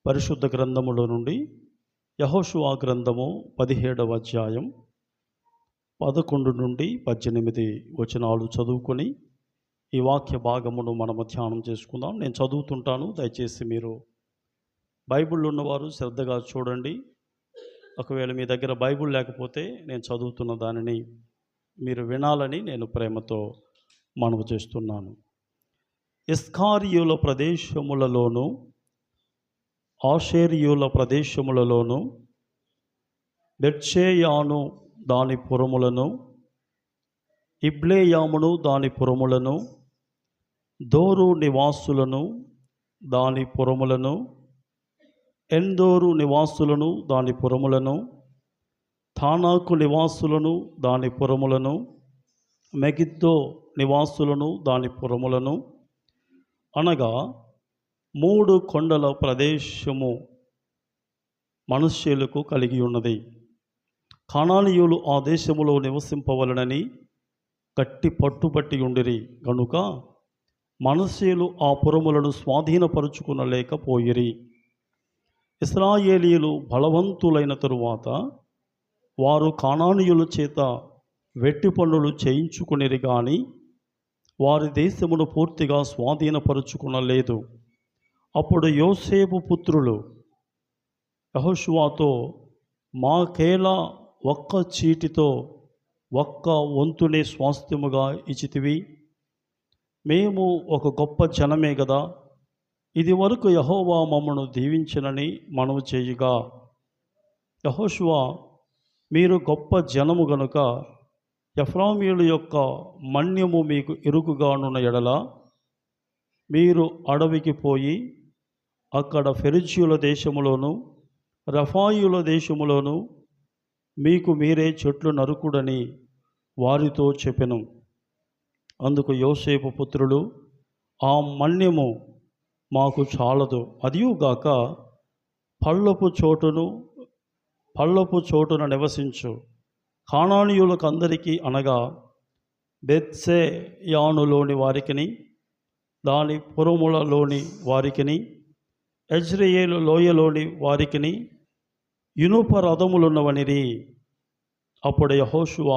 పరిశుద్ధ గ్రంథములో నుండి యెహోషువ గ్రంథము 17వ అధ్యాయం 11 నుండి 18 వచనాలు చదువుకొని ఈ వాక్య భాగమును మనము ధ్యానం చేసుకుందాం. నేను చదువుతుంటాను, దయచేసి మీరు బైబిల్ ఉన్నవారు శ్రద్ధగా చూడండి. ఒకవేళ మీ దగ్గర బైబిల్ లేకపోతే నేను చదువుతున్న దానిని మీరు వినాలని నేను ప్రేమతో మనవి చేస్తున్నాను. ఇస్కారియుల ప్రదేశములలోను ఆషేరియుల ప్రదేశములలోను బెత్షెయాను దాని పురములను, ఇబ్లేయామును దాని పురములను, దోరు నివాసులను దాని పురములను, ఎందోరు నివాసులను దాని పురములను, తానాకు నివాసులను దాని పురములను, మెగిద్దో నివాసులను దాని పురములను, అనగా 3 కొండల ప్రదేశము మనుష్యులకు కలిగి ఉన్నది. కానానీయులు ఆ దేశములో నివసింపవలనని గట్టి పట్టుబట్టి ఉండిరి గనుక మనుష్యులు ఆ పురములను స్వాధీనపరుచుకునలేకపోయిరి. ఇశ్రాయేలీయులు బలవంతులైన తరువాత వారు కానానీయుల చేత వెట్టి పనులు చేయించుకునిరి గాని వారి దేశమును పూర్తిగా స్వాధీనపరుచుకునలేదు. అప్పుడు యోసేపు పుత్రులు యెహోషువతో, మాకేలా ఒక్క చీటితో ఒక్క వంతునే స్వాస్థ్యముగా ఇచ్చితివి? మేము ఒక గొప్ప జనమే గదా. ఇది వరకు యెహోవా మమ్మను దీవించనని మనవి చేయగా, యెహోషువ, మీరు గొప్ప జనము గనుక ఎఫ్రామీయుల యొక్క మన్యము మీకు ఇరుకుగానున్న ఎడల మీరు అడవికి పోయి అక్కడ ఫెరిజ్జీయుల దేశములోను రెఫాయీయుల దేశములోను మీకు మీరే చెట్లు నరుకుడని వారితో చెప్పెను. అందుకు యోసేపు పుత్రులు, ఆ మన్యము మాకు చాలదు, అదియుగాక పల్లపు చోటున నివసించు కానానీయులకందరికీ, అనగా బెత్షెయానులోని వారికిని దాని పురములలోని వారికిని యెజ్రెయేలు లోయలోని వారికిని ఇనుప రథములున్నవనిరి. అప్పుడు యెహోషువ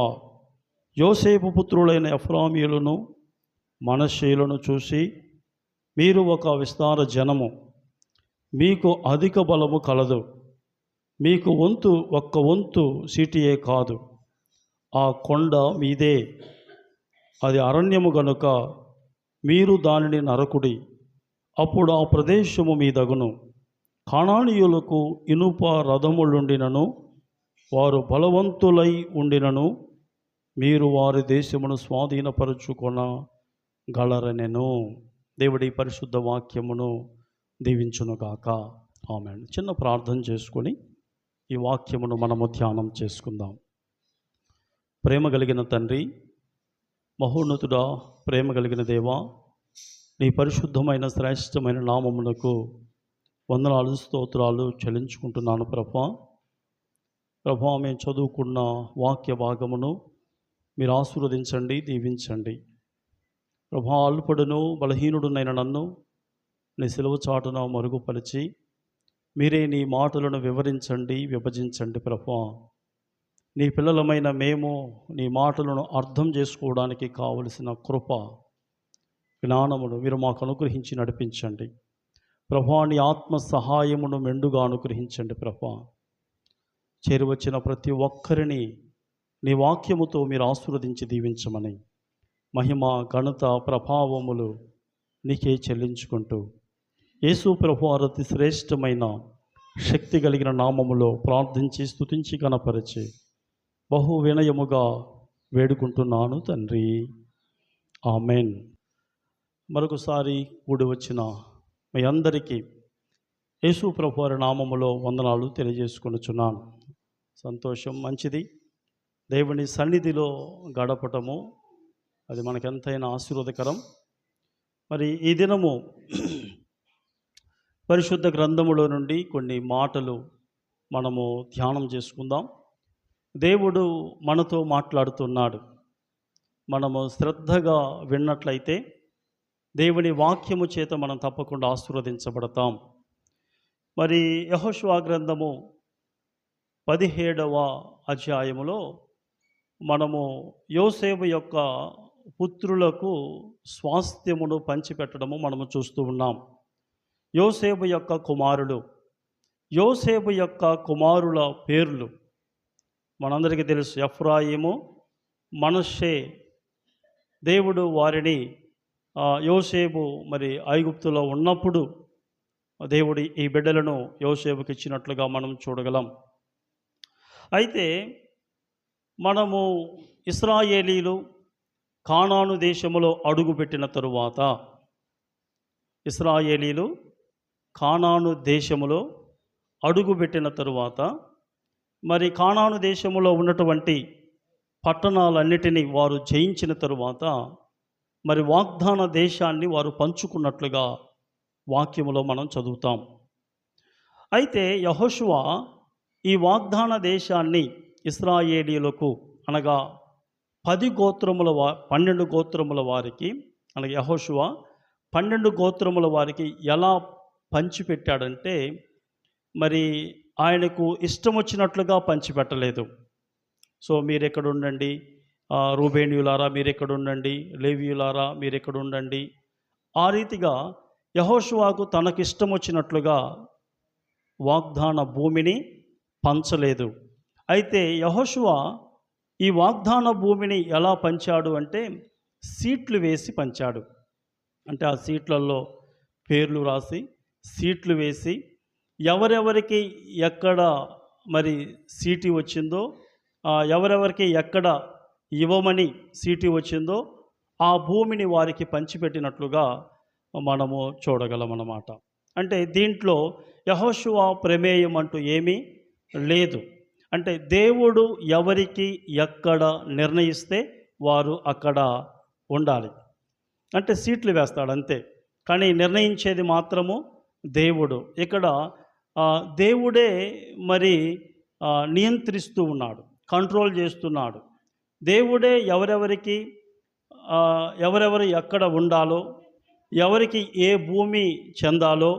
యోసేపు పుత్రులైన ఎఫ్రామీయులను మనష్షీయులను చూసి, మీరు ఒక విస్తార జనము, మీకు అధిక బలము కలదు. మీకు ఒక్క వంతు సీటియే కాదు, ఆ కొండ మీదే, అది అరణ్యము గనుక మీరు దానిని నరకుడి. అప్పుడు ఆ ప్రదేశము మీదగును. కానానీయులకు ఇనుప రథములుండినను వారు బలవంతులై ఉండినను మీరు వారి దేశమును స్వాధీనపరుచుకొనగలరనెను. దేవుడి పరిశుద్ధ వాక్యమును దీవించునుగాక. ఆమేన్. చిన్న ప్రార్థన చేసుకొని ఈ వాక్యమును మనము ధ్యానం చేసుకుందాం. ప్రేమ కలిగిన తండ్రి, మహోన్నతుడా, ప్రేమ కలిగిన దేవా, నీ పరిశుద్ధమైన శ్రేష్టమైన నామమునకు వందనాలు స్తోత్రాలు చెల్లించుకుంటున్నాను ప్రభా. మేము చదువుకున్న వాక్య భాగమును మీరు ఆశీర్వదించండి, దీవించండి ప్రభా. అల్పుడును బలహీనుడునైన నన్ను నీ సిలువ చాటున మరుగుపరిచి మీరే నీ మాటలను వివరించండి, విభజించండి ప్రభా. నీ పిల్లలమైన మేము నీ మాటలను అర్థం చేసుకోవడానికి కావలసిన కృప జ్ఞానమును మీరు మాకు అనుగ్రహించి నడిపించండి ప్రభా. నీ ఆత్మ సహాయమును మెండుగా అనుగ్రహించండి ప్రభా. చేరువచ్చిన ప్రతి ఒక్కరిని నీ వాక్యముతో మీరు ఆశీర్వదించి దీవించమని మహిమ ఘనత ప్రభావములు నీకే చెల్లించుకుంటూ యేసు ప్రభు అతి శ్రేష్టమైన శక్తి కలిగిన నామములో ప్రార్థించి స్తుతించి కనపరిచి బహు వినయముగా వేడుకుంటున్నాను తండ్రి, ఆమెన్. మరొకసారి కూడి వచ్చిన మీ అందరికీ యేసు ప్రభు వారి నామములో వందనాలు తెలియజేసుకొనుచున్నాను. సంతోషం, మంచిది. దేవుని సన్నిధిలో గడపటము అది మనకెంతైనా ఆశీర్వాదకరం. మరి ఈ దినము పరిశుద్ధ గ్రంథములో నుండి కొన్ని మాటలు మనము ధ్యానం చేసుకుందాం. దేవుడు మనతో మాట్లాడుతున్నాడు. మనము శ్రద్ధగా విన్నట్లయితే దేవుని వాక్యము చేత మనం తప్పకుండా ఆశీర్వదించబడతాం. మరి యెహోషువ గ్రంథము 17వ అధ్యాయములో మనము యోసేపు యొక్క పుత్రులకు స్వాస్థ్యమును పంచిపెట్టడము మనము చూస్తూ ఉన్నాం. యోసేపు యొక్క కుమారులు, యోసేపు యొక్క కుమారుల పేర్లు మనందరికీ తెలుసు. ఎఫ్రాయిము, మనష్షే. దేవుడు వారిని యోసేపు మరి ఐగుప్తులో ఉన్నప్పుడు దేవుడు ఈ బిడ్డలను యోసేపుకి ఇచ్చినట్లుగా మనం చూడగలం. అయితే మనము ఇశ్రాయేలీలు కానాను దేశములో అడుగుపెట్టిన తరువాత, ఇశ్రాయేలీలు కానాను దేశములో అడుగుపెట్టిన తరువాత మరి కానాను దేశములో ఉన్నటువంటి పట్టణాలన్నిటినీ వారు జయించిన తరువాత మరి వాగ్దాన దేశాన్ని వారు పంచుకున్నట్లుగా వాక్యములో మనం చదువుతాం. అయితే యెహోషువ ఈ వాగ్దాన దేశాన్ని ఇశ్రాయేలీయులకు అనగా 12 గోత్రముల వారికి అనగా యెహోషువ 12 గోత్రముల వారికి ఎలా పంచిపెట్టాడంటే, మరి ఆయనకు ఇష్టం వచ్చినట్లుగా పంచిపెట్టలేదు. సో మీరెక్కడ ఉండండి, రూబేనీయులారా మీరెక్కడ ఉండండి, లేవీయులారా మీరెక్కడ ఉండండి, ఆ రీతిగా యెహోషువకు తనకిష్టం వచ్చినట్లుగా వాగ్దాన భూమిని పంచలేదు. అయితే యెహోషువ ఈ వాగ్దాన భూమిని ఎలా పంచాడు అంటే సీట్లు వేసి పంచాడు. అంటే ఆ సీట్లలో పేర్లు రాసి సీట్లు వేసి ఎవరెవరికి ఎక్కడ మరి సీటు వచ్చిందో, ఎవరెవరికి ఎక్కడ ఇవ్వమని సీటు వచ్చిందో ఆ భూమిని వారికి పంచిపెట్టినట్లుగా మనము చూడగలమన్నమాట. అంటే దీంట్లో యెహోషువ ప్రమేయం అంటూ ఏమీ లేదు. అంటే దేవుడు ఎవరికి ఎక్కడ నిర్ణయిస్తే వారు అక్కడ ఉండాలి. అంటే సీట్లు వేస్తాడు అంతే, కానీ నిర్ణయించేది మాత్రము దేవుడు. ఇక్కడ దేవుడే మరి నియంత్రిస్తూ ఉన్నాడు, కంట్రోల్ చేస్తున్నాడు. దేవుడే ఎవరెవరు ఎక్కడ ఉండాలో, ఎవరికి ఏ భూమి చెందాలో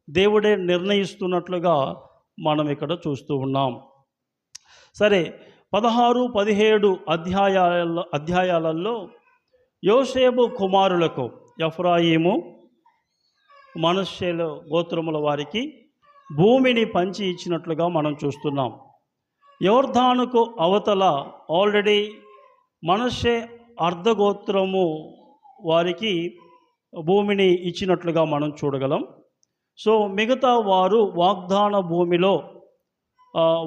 దేవుడే నిర్ణయిస్తున్నట్లుగా మనం ఇక్కడ చూస్తూ ఉన్నాం. సరే, 16, 17 అధ్యాయాలలో యోసేపు కుమారులకు ఎఫ్రాయిము, మనష్షేల గోత్రముల వారికి భూమిని పంచి ఇచ్చినట్లుగా మనం చూస్తున్నాం. యోర్దానుకు అవతల ఆల్రెడీ మనష్షే అర్ధగోత్రము వారికి భూమిని ఇచ్చినట్లుగా మనం చూడగలం. సో మిగతా వారు వాగ్దాన భూమిలో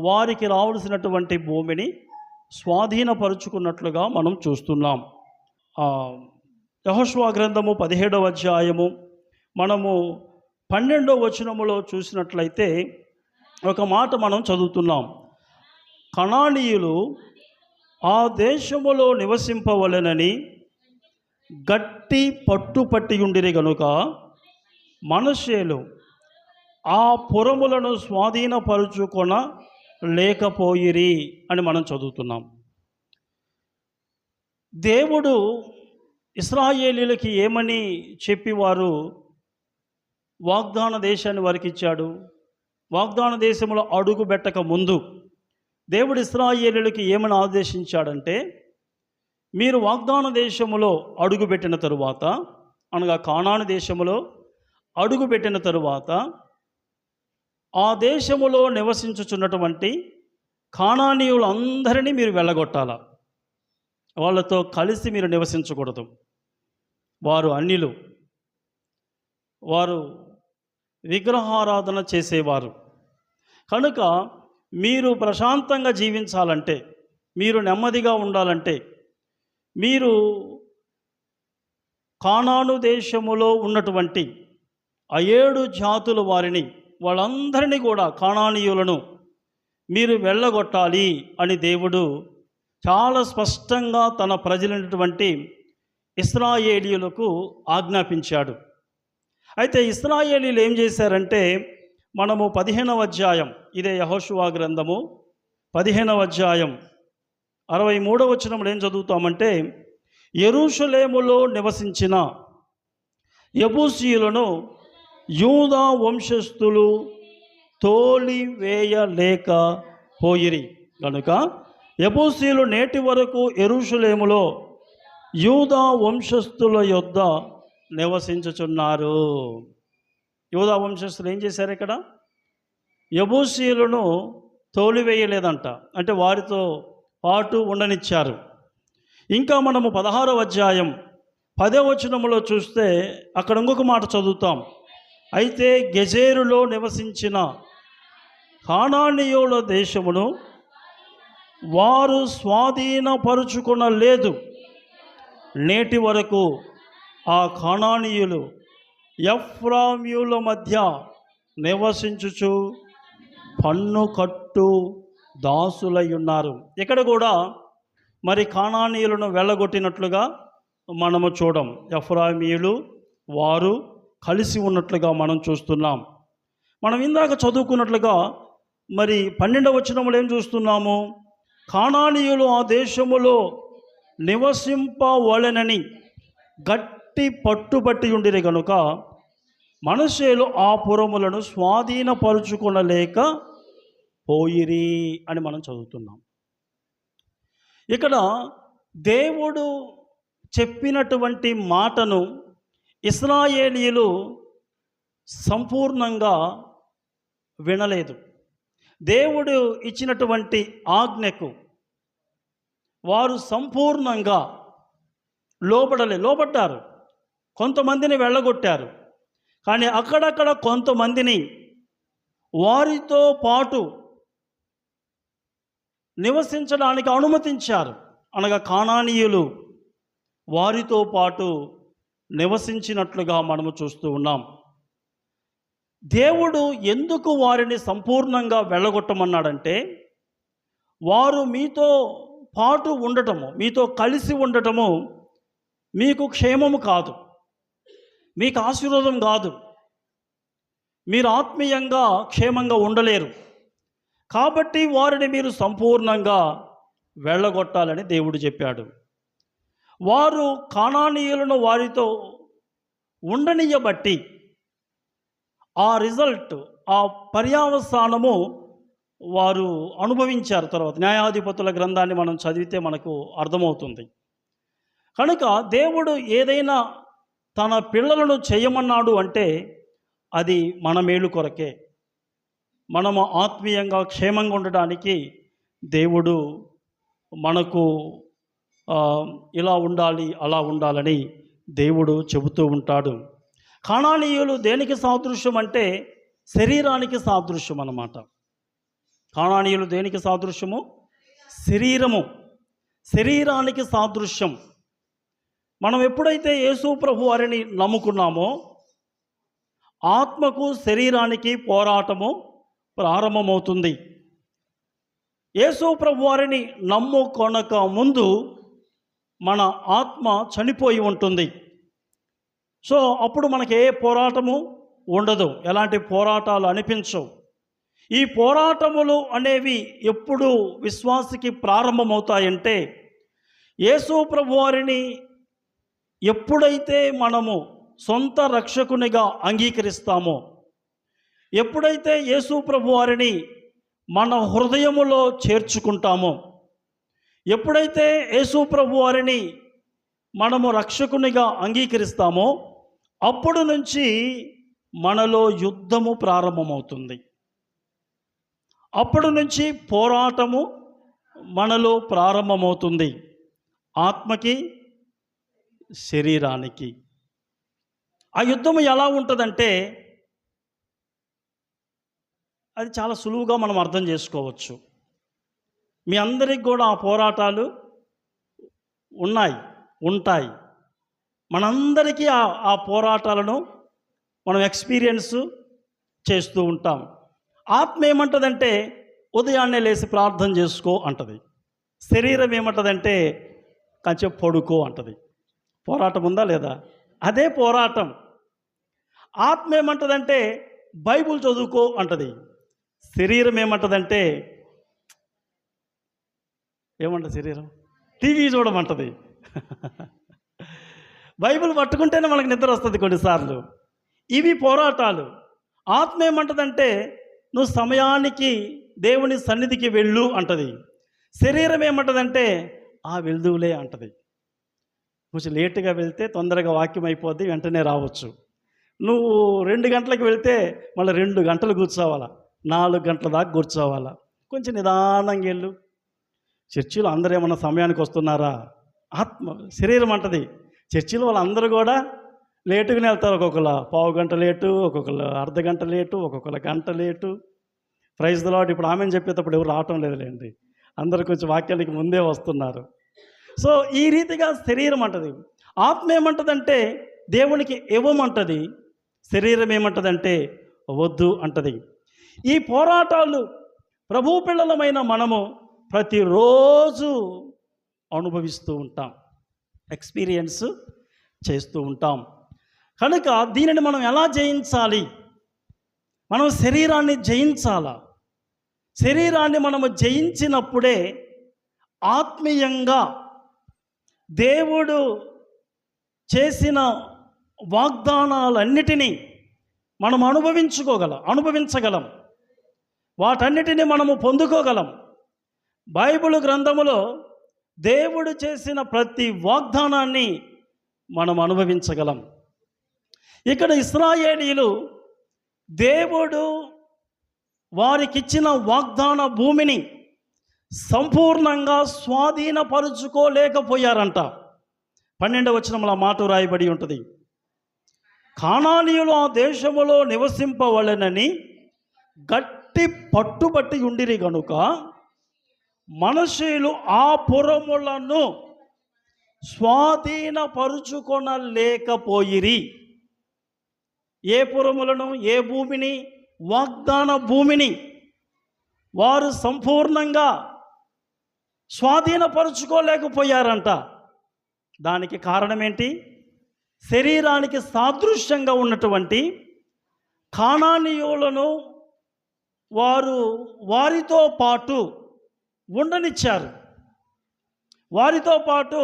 వారికి రావాల్సినటువంటి భూమిని స్వాధీనపరుచుకున్నట్లుగా మనం చూస్తున్నాం. యెహోషువ గ్రంథము 17వ అధ్యాయము మనము 12వ వచనములో చూసినట్లయితే ఒక మాట మనం చదువుతున్నాం. కనానీయులు ఆ దేశములో నివసింపవలెనని గట్టి పట్టుపట్టి ఉండిరి గనుక మనష్షేలు ఆ పురములను స్వాధీనపరుచుకొన లేకపోయిరి అని మనం చదువుతున్నాం. దేవుడు ఇశ్రాయేలీయులకి ఏమని చెప్పి వారు వాగ్దాన దేశాన్ని వారికి ఇచ్చాడు? వాగ్దాన దేశంలో అడుగు పెట్టక ముందు దేవుడు ఇశ్రాయేలీయులకి ఏమని ఆదేశించాడంటే, మీరు వాగ్దాన దేశములో అడుగుపెట్టిన తరువాత, అనగా కానాను దేశములో అడుగుపెట్టిన తరువాత ఆ దేశములో నివసించుచున్నటువంటి కానానీయులందరినీ మీరు వెళ్ళగొట్టాల. వాళ్ళతో కలిసి మీరు నివసించకూడదు. వారు అన్యులు, వారు విగ్రహారాధన చేసేవారు. కనుక మీరు ప్రశాంతంగా జీవించాలంటే, మీరు నెమ్మదిగా ఉండాలంటే, మీరు కానాను దేశములో ఉన్నటువంటి ఆ 7 జాతుల వారిని, వాళ్ళందరినీ కూడా కానానీయులను మీరు వెళ్ళగొట్టాలి అని దేవుడు చాలా స్పష్టంగా తన ప్రజలైనటువంటి ఇశ్రాయేలీయులకు ఆజ్ఞాపించాడు. అయితే ఇశ్రాయేలీయులు ఏం చేశారంటే, మనము 15వ అధ్యాయం, ఇదే యెహోషువ గ్రంథము 15వ అధ్యాయం 63వ వచనంలో ఏం చదువుతామంటే, యెరూషలేములో నివసించిన యెబూసీయులను యూదా వంశస్థులు తోలివేయలేక పోయిరి కనుక యెబూసీయులు నేటి వరకు యెరూషలేములో యూదా వంశస్థుల యొద్ద నివసించుచున్నారు. యూదా వంశస్థులు ఏం చేశారు? ఇక్కడ యెబూసీయులను తోలివేయలేదంట, అంటే వారితో పాటు ఉండనిచ్చారు. ఇంకా మనము 16వ అధ్యాయం 10వ వచనములో చూస్తే అక్కడ ఇంకొక మాట చదువుతాం. అయితే గెజేరులో నివసించిన కానానీయుల దేశమును వారు స్వాధీనపరుచుకొనలేదు. నేటి వరకు ఆ కానానీయులు ఎఫ్రాయిముల మధ్య నివసించుచు పన్ను కట్టు దాసులై ఉన్నారు. ఇక్కడ కూడా మరి కానానీయులను వెళ్ళగొట్టినట్లుగా మనము చూడం. ఎఫ్రాయిమీయులు వారు కలిసి ఉన్నట్లుగా మనం చూస్తున్నాం. మనం ఇందాక చదువుకున్నట్లుగా మరి 12వ వచనములో ఏం చూస్తున్నాము? కానానీయులు ఆ దేశములో నివసింపవలెనని గట్టి పట్టుబట్టి ఉండిరి గనుక మనష్షేలు ఆ పురములను స్వాధీనపరుచుకొనలేక పోయిరి అని మనం చదువుతున్నాం. ఇక్కడ దేవుడు చెప్పినటువంటి మాటను ఇశ్రాయేలీయులు సంపూర్ణంగా వినలేదు. దేవుడు ఇచ్చినటువంటి ఆజ్ఞకు వారు సంపూర్ణంగా లోబడ్డారు. కొంతమందిని వెళ్ళగొట్టారు, కానీ అక్కడక్కడ కొంతమందిని వారితో పాటు నివసించడానికి అనుమతించారు. అనగా కానానీయులు వారితో పాటు నివసించినట్లుగా మనము చూస్తూ ఉన్నాం. దేవుడు ఎందుకు వారిని సంపూర్ణంగా వెళ్ళగొట్టమన్నాడంటే, వారు మీతో పాటు ఉండటము, మీతో కలిసి ఉండటము మీకు క్షేమము కాదు, మీకు ఆశీర్వాదం కాదు, మీరు ఆత్మీయంగా క్షేమంగా ఉండలేరు. కాబట్టి వారిని మీరు సంపూర్ణంగా వెళ్ళగొట్టాలని దేవుడు చెప్పాడు. వారు కానానీయులను వారితో ఉండనియబట్టి ఆ రిజల్ట్, ఆ పర్యావసానము వారు అనుభవించారు. తర్వాత న్యాయాధిపతుల గ్రంథాన్ని మనం చదివితే మనకు అర్థమవుతుంది. కనుక దేవుడు ఏదైనా తన పిల్లలను చేయమన్నాడు అంటే అది మన మేలు కొరకే, మనము ఆత్మీయంగా క్షేమంగా ఉండడానికి దేవుడు మనకు ఇలా ఉండాలి, అలా ఉండాలని దేవుడు చెబుతూ ఉంటాడు. కానానీయులు దేనికి సాదృశ్యం అంటే శరీరానికి సాదృశ్యం అన్నమాట. కానానీయులు దేనికి సాదృశ్యము? శరీరానికి సాదృశ్యం. మనం ఎప్పుడైతే యేసు ప్రభు వారిని నమ్ముకున్నామో ఆత్మకు శరీరానికి పోరాటము ప్రారంభమవుతుంది. యేసు ప్రభు వారిని నమ్ముకొనక ముందు మన ఆత్మ చనిపోయి ఉంటుంది. సో అప్పుడు మనకి ఏ పోరాటము ఉండదు, ఎలాంటి పోరాటాలు అనిపించవు. ఈ పోరాటములు అనేవి ఎప్పుడు విశ్వాసికి ప్రారంభమవుతాయంటే, యేసు ప్రభు వారిని ఎప్పుడైతే మనము సొంత రక్షకునిగా అంగీకరిస్తామో, ఎప్పుడైతే యేసు ప్రభు వారిని మన హృదయములో చేర్చుకుంటామో, ఎప్పుడైతే యేసు ప్రభు వారిని మనము రక్షకునిగా అంగీకరిస్తామో, అప్పుడు నుంచి మనలో యుద్ధము ప్రారంభమవుతుంది. అప్పుడు నుంచి పోరాటము మనలో ప్రారంభమవుతుంది. ఆత్మకి, శరీరానికి. ఆ యుద్ధము ఎలా ఉంటుందంటే అది చాలా సులువుగా మనం అర్థం చేసుకోవచ్చు. మీ అందరికి కూడా ఆ పోరాటాలు ఉంటాయి. మనందరికీ ఆ పోరాటాలను మనం ఎక్స్పీరియన్స్ చేస్తూ ఉంటాం. ఆత్మ ఏమంటుందంటే ఉదయాన్నే లేచి ప్రార్థన చేసుకో అంటది. శరీరం ఏమంటుందంటే కొంచెం పడుకో అంటది. పోరాటం ఉందా లేదా? అదే పోరాటం. ఆత్మ ఏమంటుందంటే బైబుల్ చదువుకో అంటది. శరీరం ఏమంటుందంటే శరీరం టీవీ చూడమంటది. బైబిల్ పట్టుకుంటేనే మనకు నిద్ర వస్తుంది కొన్నిసార్లు. ఇవి పోరాటాలు. ఆత్మ ఏమంటుందంటే నువ్వు సమయానికి దేవుని సన్నిధికి వెళ్ళు అంటది. శరీరం ఏమంటదంటే వెళ్దువులే అంటది. కొంచెం లేటుగా వెళ్తే తొందరగా వాక్యం అయిపోద్ది, వెంటనే రావచ్చు. నువ్వు 2 గంటలకు వెళ్తే మళ్ళీ 2 గంటలు కూర్చోవాలా, 4 గంటల దాకా కూర్చోవాలా. కొంచెం నిదానంగా వెళ్ళు. చర్చిలో అందరూ ఏమన్నా సమయానికి వస్తున్నారా? శరీరం అంటది. చర్చిలో వాళ్ళందరూ కూడా లేటుగానే వెళ్తారు. ఒక్కొక్కరు పావు గంట లేటు, ఒక్కొక్కరు అర్ధ గంట లేటు, ఒక్కొక్కరు గంట లేటు. Praise the lord. ఇప్పుడు ఆమెను చెప్పేటప్పుడు ఎవరు రావటం లేదులేండి, అందరూ కొంచెం వాక్యానికి ముందే వస్తున్నారు. సో ఈ రీతిగా శరీరం అంటది. ఆత్మ ఏమంటదంటే దేవునికి ఇవ్వమంటది, శరీరం ఏమంటదంటే వద్దు అంటది. ఈ పోరాటాలు ప్రభు పిల్లలమైన మనము ప్రతిరోజు అనుభవిస్తూ ఉంటాం, ఎక్స్పీరియన్స్ చేస్తూ ఉంటాం. కనుక దీనిని మనం ఎలా జయించాలి? మనం శరీరాన్ని జయించాలా. శరీరాన్ని మనము జయించినప్పుడే ఆత్మీయంగా దేవుడు చేసిన వాగ్దానాలన్నిటినీ మనం అనుభవించగలం. వాటన్నిటినీ మనము పొందుకోగలం. బైబిల్ గ్రంథములో దేవుడు చేసిన ప్రతి వాగ్దానాన్ని మనం అనుభవించగలం. ఇక్కడ ఇశ్రాయేలీయులు దేవుడు వారికిచ్చిన వాగ్దాన భూమిని సంపూర్ణంగా స్వాధీనపరుచుకోలేకపోయారంట. 12వ వచనంలో ఆ మాట రాయబడి ఉంటుంది. కానానీయులు ఆ దేశములో నివసింపవలెనని గట్టి పట్టుబట్టి ఉండిరి గనుక మనష్షీయులు ఆ పురములను స్వాధీనపరుచుకొనలేకపోయిరి. ఏ పురములను, ఏ భూమిని? వాగ్దాన భూమిని వారు సంపూర్ణంగా స్వాధీనపరుచుకోలేకపోయారంట. దానికి కారణం ఏంటి? శరీరానికి సాదృశ్యంగా ఉన్నటువంటి కానానీయులను వారితో పాటు ఉండనిచ్చారు, వారితో పాటు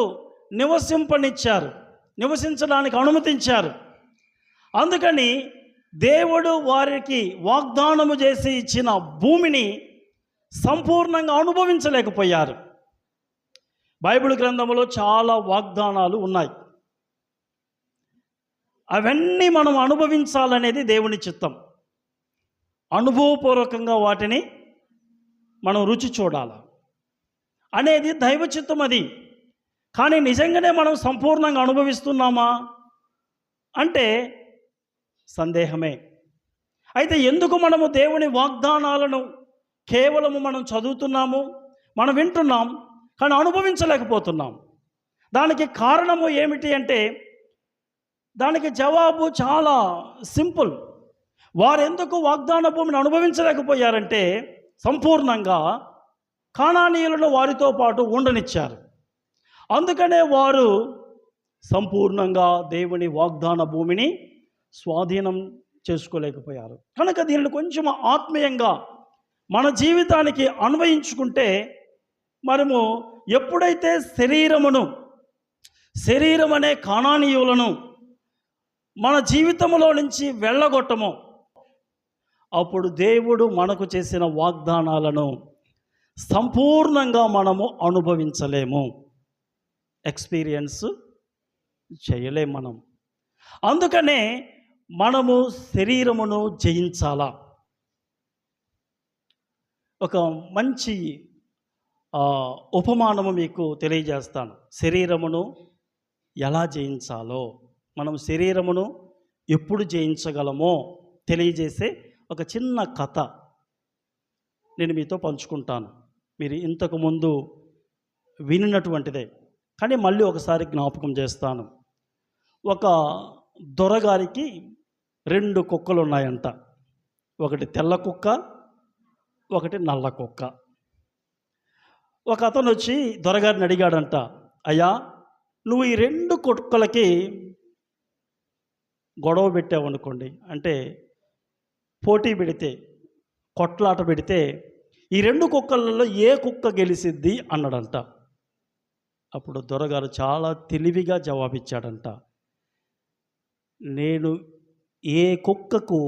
నివసించడానికి అనుమతించారు. అందుకని దేవుడు వారికి వాగ్దానము చేసి ఇచ్చిన భూమిని సంపూర్ణంగా అనుభవించలేకపోయారు. బైబిల్ గ్రంథంలో చాలా వాగ్దానాలు ఉన్నాయి. అవన్నీ మనం అనుభవించాలనేది దేవుని చిత్తం. అనుభవపూర్వకంగా వాటిని మనం రుచి చూడాలి అనేది దైవ చిత్తం అది. కానీ నిజంగానే మనం సంపూర్ణంగా అనుభవిస్తున్నామా అంటే సందేహమే. అయితే ఎందుకు మనము దేవుని వాగ్దానాలను కేవలము మనం చదువుతున్నాము, మనం వింటున్నాం, కానీ అనుభవించలేకపోతున్నాం? దానికి కారణము ఏమిటి అంటే దానికి జవాబు చాలా సింపుల్. వారెందుకు వాగ్దాన భూమిని అనుభవించలేకపోయారంటే సంపూర్ణంగా కానానీయులను వారితో పాటు ఉండనిచ్చారు. అందుకనే వారు సంపూర్ణంగా దేవుని వాగ్దాన భూమిని స్వాధీనం చేసుకోలేకపోయారు. కనుక దీనిని కొంచెం ఆత్మీయంగా మన జీవితానికి అన్వయించుకుంటే మనము ఎప్పుడైతే శరీరం అనే కానానీయులను మన జీవితంలో నుంచి వెళ్ళగొట్టమో అప్పుడు దేవుడు మనకు చేసిన వాగ్దానాలను సంపూర్ణంగా మనము అనుభవించలేము, ఎక్స్పీరియన్స్ చేయలేము మనం. అందుకనే మనము శరీరమును జయించాలా. ఒక మంచి ఉపమానము మీకు తెలియజేస్తాను. శరీరమును ఎలా జయించాలో, మనం శరీరమును ఎప్పుడు జయించగలమో తెలియజేసే ఒక చిన్న కథ నేను మీతో పంచుకుంటాను. మీరు ఇంతకుముందు వినినటువంటిదే, కానీ మళ్ళీ ఒకసారి జ్ఞాపకం చేస్తాను. ఒక దొరగారికి 2 కుక్కలు ఉన్నాయంట. ఒకటి తెల్ల కుక్క, ఒకటి నల్ల కుక్క. ఒక అతను వచ్చి దొరగారిని అడిగాడంట, అయ్యా నువ్వు ఈ 2 కుక్కలకి గొడవ పెట్టావనుకోండి, అంటే పోటీ పెడితే, కొట్లాట పెడితే ఈ 2 కుక్కలలో ఏ కుక్క గెలిసిద్ది అన్నాడంట. అప్పుడు దొరగారు చాలా తెలివిగా జవాబిచ్చాడంట, నేను ఏ కుక్కకు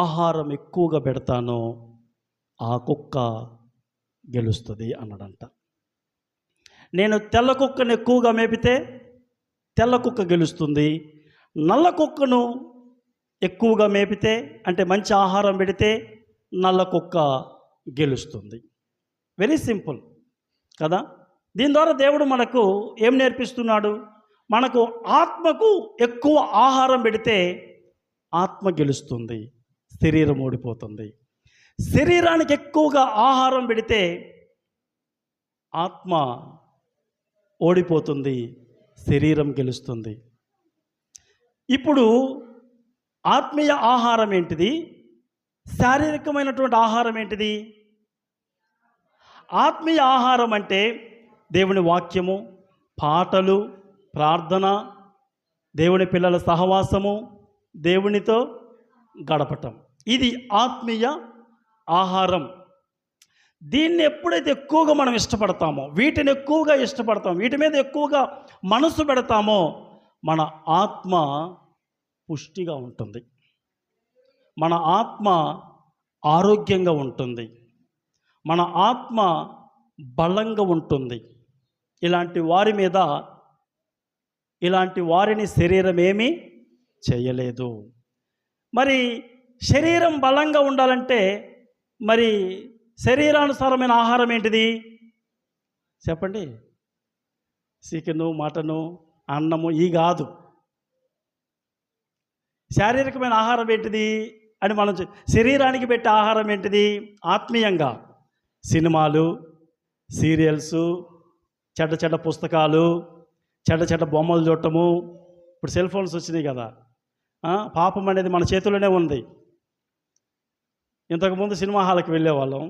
ఆహారం ఎక్కువగా పెడతానో ఆ కుక్క గెలుస్తుంది అన్నాడంట. నేను తెల్ల కుక్కను ఎక్కువగా మేపితే తెల్ల కుక్క గెలుస్తుంది, నల్ల కుక్కను ఎక్కువగా మేపితే అంటే మంచి ఆహారం పెడితే నల్ల కుక్క గెలుస్తుంది. వెరీ సింపుల్ కదా. దీని ద్వారా దేవుడు మనకు ఏం నేర్పిస్తున్నాడు? మనకు ఆత్మకు ఎక్కువ ఆహారం పెడితే ఆత్మ గెలుస్తుంది, శరీరం ఓడిపోతుంది. శరీరానికి ఎక్కువగా ఆహారం పెడితే ఆత్మ ఓడిపోతుంది, శరీరం గెలుస్తుంది. ఇప్పుడు ఆత్మీయ ఆహారం ఏంటిది? శారీరకమైనటువంటి ఆహారం ఏంటిది? ఆత్మీయ ఆహారం అంటే దేవుని వాక్యము, పాటలు, ప్రార్థన, దేవుని పిల్లల సహవాసము, దేవునితో గడపటం. ఇది ఆత్మీయ ఆహారం. దీన్ని ఎప్పుడైతే ఎక్కువగా మనం ఇష్టపడతామో, వీటిని ఎక్కువగా ఇష్టపడతామో, వీటి మీద ఎక్కువగా మనసు పెడతామో మన ఆత్మ పుష్టిగా ఉంటుంది, మన ఆత్మ ఆరోగ్యంగా ఉంటుంది, మన ఆత్మ బలంగా ఉంటుంది. ఇలాంటి వారి మీద, ఇలాంటి వారిని శరీరం ఏమీ చేయలేదు. మరి శరీరం బలంగా ఉండాలంటే మరి శరీరానుసారమైన ఆహారం ఏంటిది చెప్పండి? చికెను, మటను, అన్నము ఈ కాదు. శారీరకమైన ఆహారం ఏంటిది అని మనం శరీరానికి పెట్టే ఆహారం ఏంటిది? ఆత్మీయంగా సినిమాలు, సీరియల్సు, చెడ్డ చెడ్డ పుస్తకాలు, చెడ్డ చెడ్డ బొమ్మలు చూడటము. ఇప్పుడు సెల్ ఫోన్స్ వచ్చినాయి కదా, పాపం అనేది మన చేతిలోనే ఉంది. ఇంతకుముందు సినిమా హాల్కి వెళ్ళేవాళ్ళం,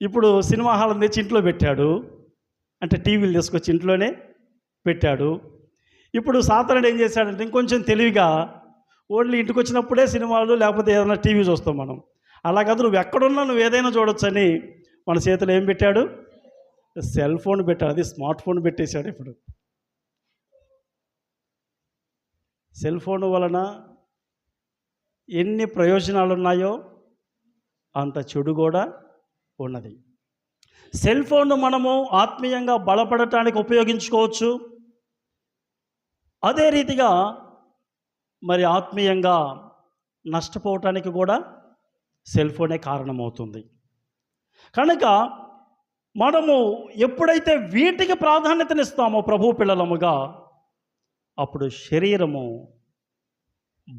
ఇప్పుడు సినిమా హాల్ తెచ్చి ఇంట్లో పెట్టాడు, అంటే టీవీలు తీసుకొచ్చి ఇంట్లోనే పెట్టాడు. ఇప్పుడు సాతానుడు ఏం చేశాడంటే ఇంకొంచెం తెలివిగా ఓన్లీ ఇంటికి వచ్చినప్పుడే సినిమాలు లేకపోతే ఏదైనా టీవీ చూస్తాం మనం. అలా కాదు, నువ్వు ఎక్కడున్నా నువ్వు ఏదైనా చూడొచ్చని మన చేతిలో ఏం పెట్టాడు? సెల్ ఫోన్ పెట్టాడు. అది స్మార్ట్ ఫోన్ పెట్టేశాడు. ఇప్పుడు సెల్ ఫోన్ వలన ఎన్ని ప్రయోజనాలు ఉన్నాయో అంత చెడు కూడా ఉన్నది. సెల్ ఫోన్ను మనము ఆత్మీయంగా బలపడటానికి ఉపయోగించుకోవచ్చు. అదే రీతిగా మరి ఆత్మీయంగా నష్టపోవటానికి కూడా సెల్ ఫోనే కారణమవుతుంది. కనుక మనము ఎప్పుడైతే వీటికి ప్రాధాన్యతనిస్తామో ప్రభు పిల్లలముగా, అప్పుడు శరీరము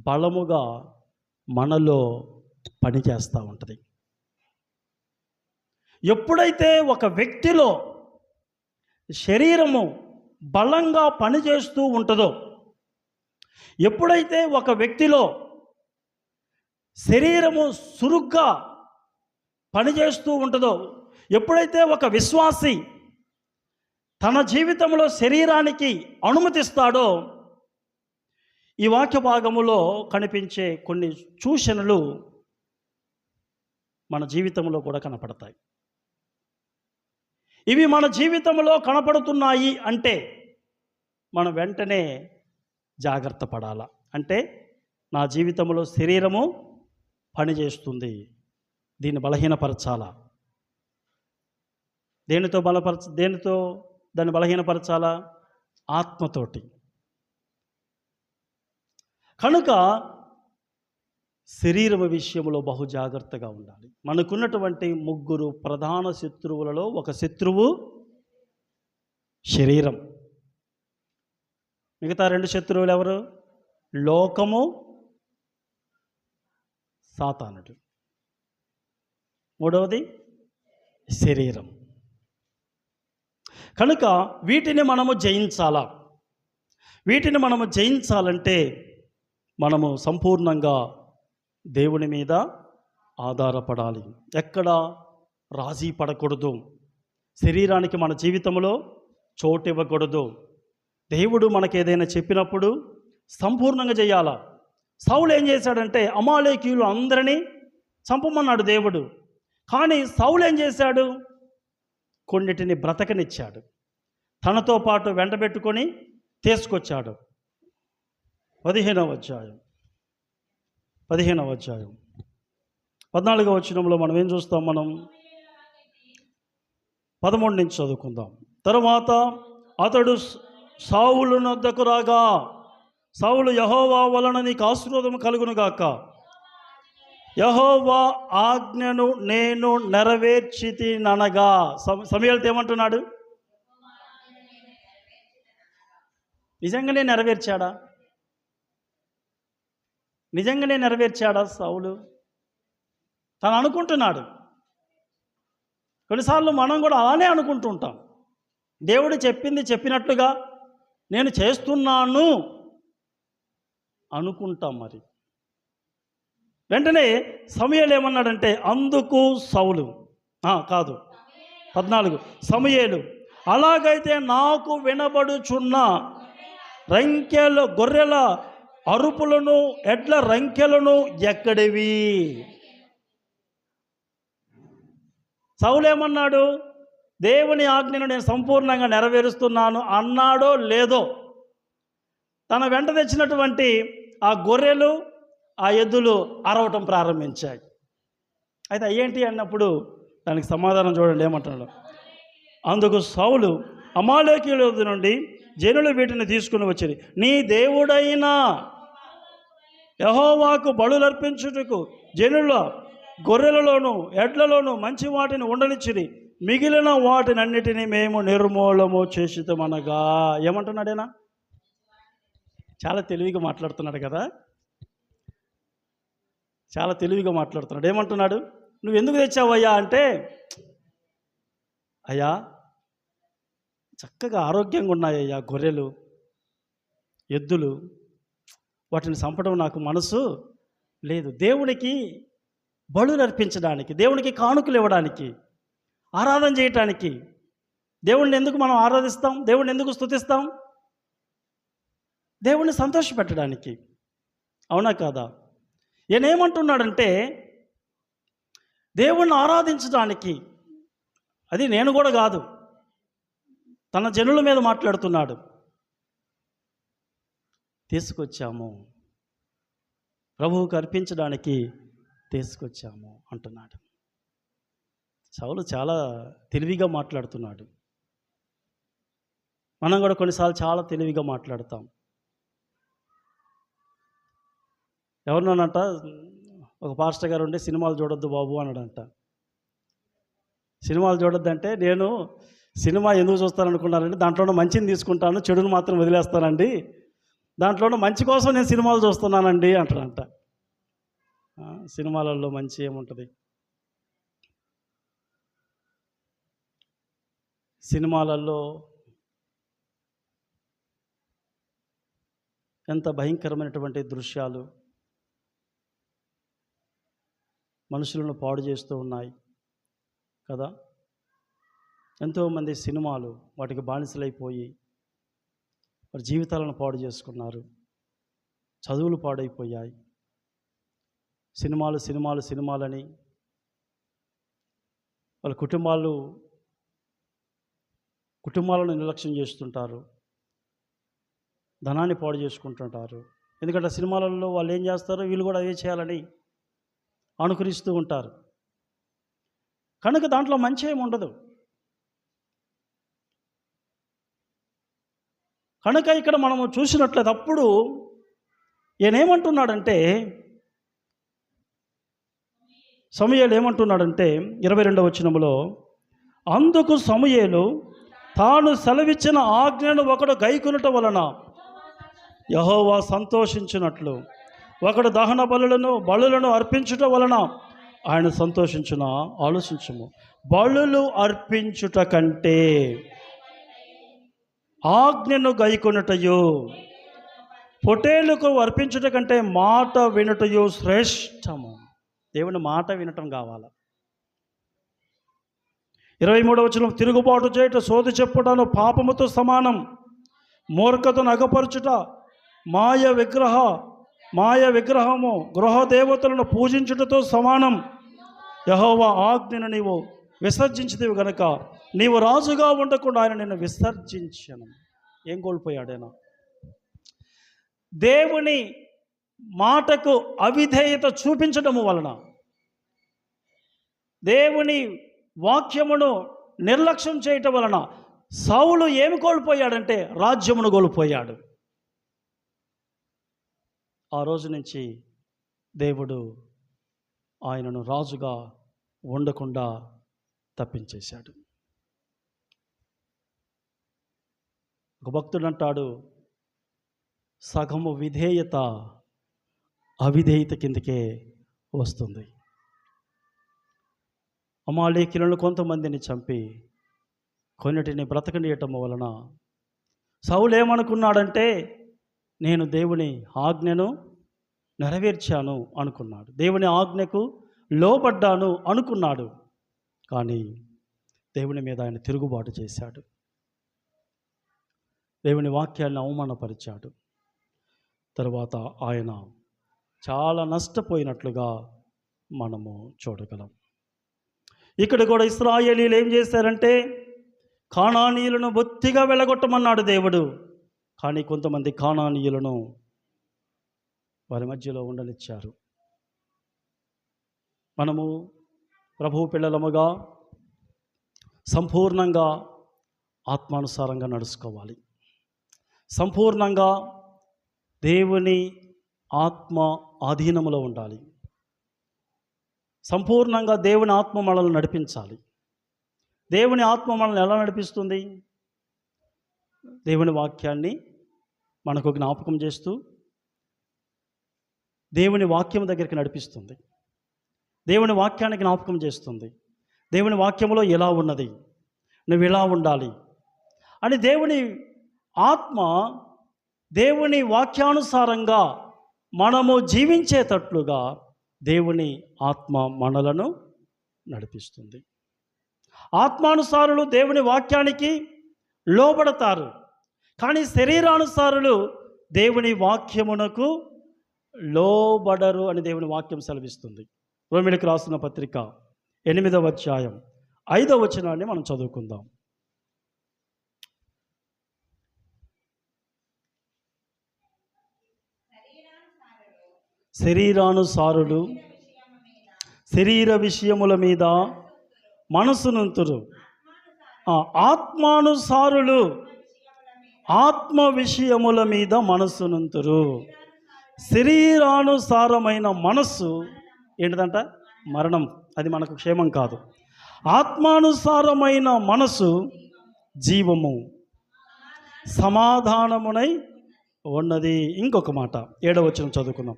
బలముగా మనలో పనిచేస్తూ ఉంటుంది. ఎప్పుడైతే ఒక వ్యక్తిలో శరీరము బలంగా పనిచేస్తూ ఉంటుందో, ఎప్పుడైతే ఒక వ్యక్తిలో శరీరము సురుగ్గా పనిచేస్తూ ఉంటుందో, ఎప్పుడైతే ఒక విశ్వాసి తన జీవితంలో శరీరానికి అనుమతిస్తాడో, ఈ వాక్య భాగములో కనిపించే కొన్ని సూచనలు మన జీవితంలో కూడా కనపడతాయి. ఇవి మన జీవితంలో కనపడుతున్నాయి అంటే మనం వెంటనే జాగ్రత్త పడాలా. అంటే నా జీవితంలో శరీరము పనిచేస్తుంది, దీన్ని బలహీనపరచాలా. దేనితో దాన్ని బలహీనపరచాలా? ఆత్మతోటి. కనుక శరీరం విషయంలో బహు జాగ్రత్తగా ఉండాలి. మనకున్నటువంటి 3 ప్రధాన శత్రువులలో ఒక శత్రువు శరీరం. మిగతా 2 శత్రువులు ఎవరు? లోకము, సాతానుడు. 3వది శరీరం. కనుక వీటిని మనము జయించాలా. వీటిని మనము జయించాలంటే మనము సంపూర్ణంగా దేవుని మీద ఆధారపడాలి. ఎక్కడ రాజీ పడకూడదు. శరీరానికి మన జీవితంలో చోటు ఇవ్వకూడదు. దేవుడు మనకు ఏదైనా చెప్పినప్పుడు సంపూర్ణంగా చేయాలా. సౌలు ఏం చేశాడంటే అమాలేకీయులు అందరినీ చంపమన్నాడు దేవుడు. కానీ సౌలు ఏం చేశాడు? కొన్నిటిని బ్రతకనిచ్చాడు, తనతో పాటు వెంటబెట్టుకొని తీసుకొచ్చాడు. 15వ అధ్యాయం 14వ వచనంలో మనం ఏం చూస్తాం? మనం 13 నుంచి చదువుకుందాం. తరువాత అతడు సౌలు నొద్దకు రాగా, సౌలు యెహోవా వలన నీకు ఆశీర్వాదం కలుగునుగాక, యెహోవా ఆజ్ఞను నేను నెరవేర్చితిననగా. సమూయేలుతో ఏమంటున్నాడు? నిజంగానే నెరవేర్చాడా? నిజంగానే నెరవేర్చాడా సౌలు? తను అనుకుంటున్నాడు. కొన్నిసార్లు మనం కూడా అలానే అనుకుంటూ ఉంటాం. దేవుడు చెప్పింది చెప్పినట్లుగా నేను చేస్తున్నాను అనుకుంటాం. మరి వెంటనే సమూయేలు ఏమన్నాడంటే, అందుకు సౌలు కాదు 14 సమూయేలు, అలాగైతే నాకు వినబడుచున్న గొర్రెల అరుపులను ఎడ్ల రంకెలను ఎక్కడివి? సౌలు ఏమన్నాడు? దేవుని ఆజ్ఞను నేను సంపూర్ణంగా నెరవేరుస్తున్నాను అన్నాడో లేదో, తన వెంట తెచ్చినటువంటి ఆ గొర్రెలు ఆ ఎద్దులు అరవటం ప్రారంభించాయి. అయితే ఏంటి అన్నప్పుడు దానికి సమాధానం చూడండి, ఏమంటున్నాడు? అందుకు సౌలు, అమాలేకీయుల యొద్ద నుండి జనులు వీటిని తీసుకుని వచ్చిరి, నీ దేవుడైన యెహోవాకు బలులర్పించుటకు జనుల గొర్రెలలోను ఎడ్లలోను మంచి వాటిని ఉండనిచ్చిరి, మిగిలిన వాటినన్నిటినీ మేము నిర్మూలము చేసితమనగా. ఏమంటున్నాడేనా? చాలా తెలివిగా మాట్లాడుతున్నాడు కదా, చాలా తెలివిగా మాట్లాడుతున్నాడు. ఏమంటున్నాడు? నువ్వు ఎందుకు తెచ్చావయ్యా అంటే, అయ్యా చక్కగా ఆరోగ్యంగా ఉన్నాయ్యా గొర్రెలు ఎద్దులు, వాటిని చంపడం నాకు మనసు లేదు. దేవునికి బలులు అర్పించడానికి, దేవునికి కానుకలు ఇవ్వడానికి, ఆరాధన చేయటానికి. దేవుణ్ణి ఎందుకు మనం ఆరాధిస్తాం? దేవుణ్ణి ఎందుకు స్తుతిస్తాం? దేవుణ్ణి సంతోషపెట్టడానికి. అవునా కాదా? ఈయనేమంటున్నాడంటే దేవుణ్ణి ఆరాధించడానికి. అది నేను కూడా కాదు, తన జనుల మీద మాట్లాడుతున్నాడు. తీసుకొచ్చాము, ప్రభువుకు అర్పించడానికి తీసుకొచ్చాము అంటున్నాడు. సౌలు చాలా తెలివిగా మాట్లాడుతున్నాడు. మనం కూడా కొన్నిసార్లు చాలా తెలివిగా మాట్లాడతాం. ఎవరినోనంట ఒక పాస్టర్ గారు ఉండి సినిమాలు చూడొద్దు బాబు అన్నాడంట. సినిమాలు చూడొద్దంటే, నేను సినిమా ఎందుకు చూస్తాను అనుకున్నానండి, దాంట్లో మంచిని తీసుకుంటాను, చెడును మాత్రం వదిలేస్తానండి, దాంట్లో మంచి కోసం నేను సినిమాలు చూస్తున్నానండి అంటాడంట. సినిమాలలో మంచి ఏముంటుంది? సినిమాలలో ఎంత భయంకరమైనటువంటి దృశ్యాలు మనుషులను పాడు చేస్తూ ఉన్నాయి కదా. ఎంతోమంది సినిమాలు వాటికి బానిసలైపోయి వారి జీవితాలను పాడు చేసుకున్నారు, చదువులు పాడైపోయాయి. సినిమాలని వాళ్ళ కుటుంబాలను నిర్లక్ష్యం చేస్తుంటారు, ధనాన్ని పాడు చేసుకుంటుంటారు. ఎందుకంటే సినిమాలలో వాళ్ళు ఏం చేస్తారో వీళ్ళు కూడా అదే చేయాలని అనుకరిస్తూ ఉంటారు. కనుక దాంట్లో మంచి ఏమి ఉండదు. కనుక ఇక్కడ మనము చూసినట్లయితే అప్పుడు ఈయనేమంటున్నాడంటే, సమూయేలు ఏమంటున్నాడంటే 22వ వచనములో, అందుకు సమూయేలు తాను సెలవిచ్చిన ఆజ్ఞను ఒకడు గైకొనుట వలన యెహోవా సంతోషించినట్లు ఒకడు దహన బలులను అర్పించుట వలన ఆయన సంతోషించున. ఆలోచించము, బలులు అర్పించుట కంటే ఆజ్ఞను గైకొనుటయు, పొటేలుకు అర్పించుట కంటే మాట వినుటయు శ్రేష్టము. దేవుని మాట వినటం కావాలి. 23వ వచనం, తిరుగుబాటు చేయుట సోది చెప్పుటను పాపముతో సమానం, మూర్ఖతను అగపరచుట మాయ విగ్రహము గృహదేవతలను పూజించుటతో సమానం. యెహోవా ఆజ్ఞను నీవు విసర్జించితివి గనుక నీవు రాజుగా ఉండకుండా ఆయన నిన్ను విసర్జించను. ఏం కోల్పోయాడైనా? దేవుని మాటకు అవిధేయత చూపించడము వలన దేవుని వాక్యమును నిర్లక్ష్యం చేయటం వలన సౌలు ఏమి కోల్పోయాడంటే రాజ్యమును కోల్పోయాడు. ఆ రోజు నుంచి దేవుడు ఆయనను రాజుగా ఉండకుండా తప్పించేశాడు. ఒక భక్తుడు అంటాడు, సగము విధేయత అవిధేయత కిందకే వస్తుంది. అమాలేకీయులను కొంతమందిని చంపి కొన్నిటిని బ్రతకనీయటం వలన సౌలు ఏమనుకున్నాడంటే, నేను దేవుని ఆజ్ఞను నెరవేర్చాను అనుకున్నాడు, దేవుని ఆజ్ఞకు లోబడ్డాను అనుకున్నాడు. కానీ దేవుని మీద ఆయన తిరుగుబాటు చేశాడు, దేవుని వాక్యాన్ని అవమానపరిచాడు. తరువాత ఆయన చాలా నష్టపోయినట్లుగా మనము చూడగలం. ఇక్కడ కూడా ఇశ్రాయేలీయులు ఏం చేశారంటే, కానానీయులను బొత్తిగా వెళ్ళగొట్టమన్నాడు దేవుడు. కానీ కొంతమంది కానానీయులను వారి మధ్యలో ఉండనిచ్చారు. మనము ప్రభువు పిల్లలముగా సంపూర్ణంగా ఆత్మానుసారంగా నడుచుకోవాలి. సంపూర్ణంగా దేవుని ఆత్మ ఆధీనములో ఉండాలి. సంపూర్ణంగా దేవుని ఆత్మ మనల్ని నడిపించాలి. దేవుని ఆత్మ మనల్ని ఎలా నడిపిస్తుంది? దేవుని వాక్యాన్ని మనకు జ్ఞాపకం చేస్తూ దేవుని వాక్యం దగ్గరికి నడిపిస్తుంది. దేవుని వాక్యాన్ని జ్ఞాపకం చేస్తుంది. దేవుని వాక్యములో ఎలా ఉన్నది, నువ్వు ఎలా ఉండాలి అని దేవుని ఆత్మ దేవుని వాక్యానుసారంగా మనము జీవించేటట్లుగా దేవుని ఆత్మ మనలను నడిపిస్తుంది. ఆత్మానుసారులు దేవుని వాక్యానికి లోబడతారు, కానీ శరీరానుసారులు దేవుని వాక్యమునకు లోబడరు అని దేవుని వాక్యం సెలవిస్తుంది. రోమీయులకు రాసిన పత్రిక 8వ అధ్యాయం 5వ వచనాన్ని మనం చదువుకుందాం. శరీరానుసారులు శరీర విషయముల మీద మనసునుంతురు, ఆత్మానుసారులు ఆత్మ విషయముల మీద మనసునుంతురు. శరీరానుసారమైన మనస్సు ఏంటిదంట? మరణం, అది మనకు క్షేమం కాదు. ఆత్మానుసారమైన మనసు జీవము, సమాధానమునై ఉన్నది. ఇంకొక మాట 7వ వచనం చదువుకుందాం.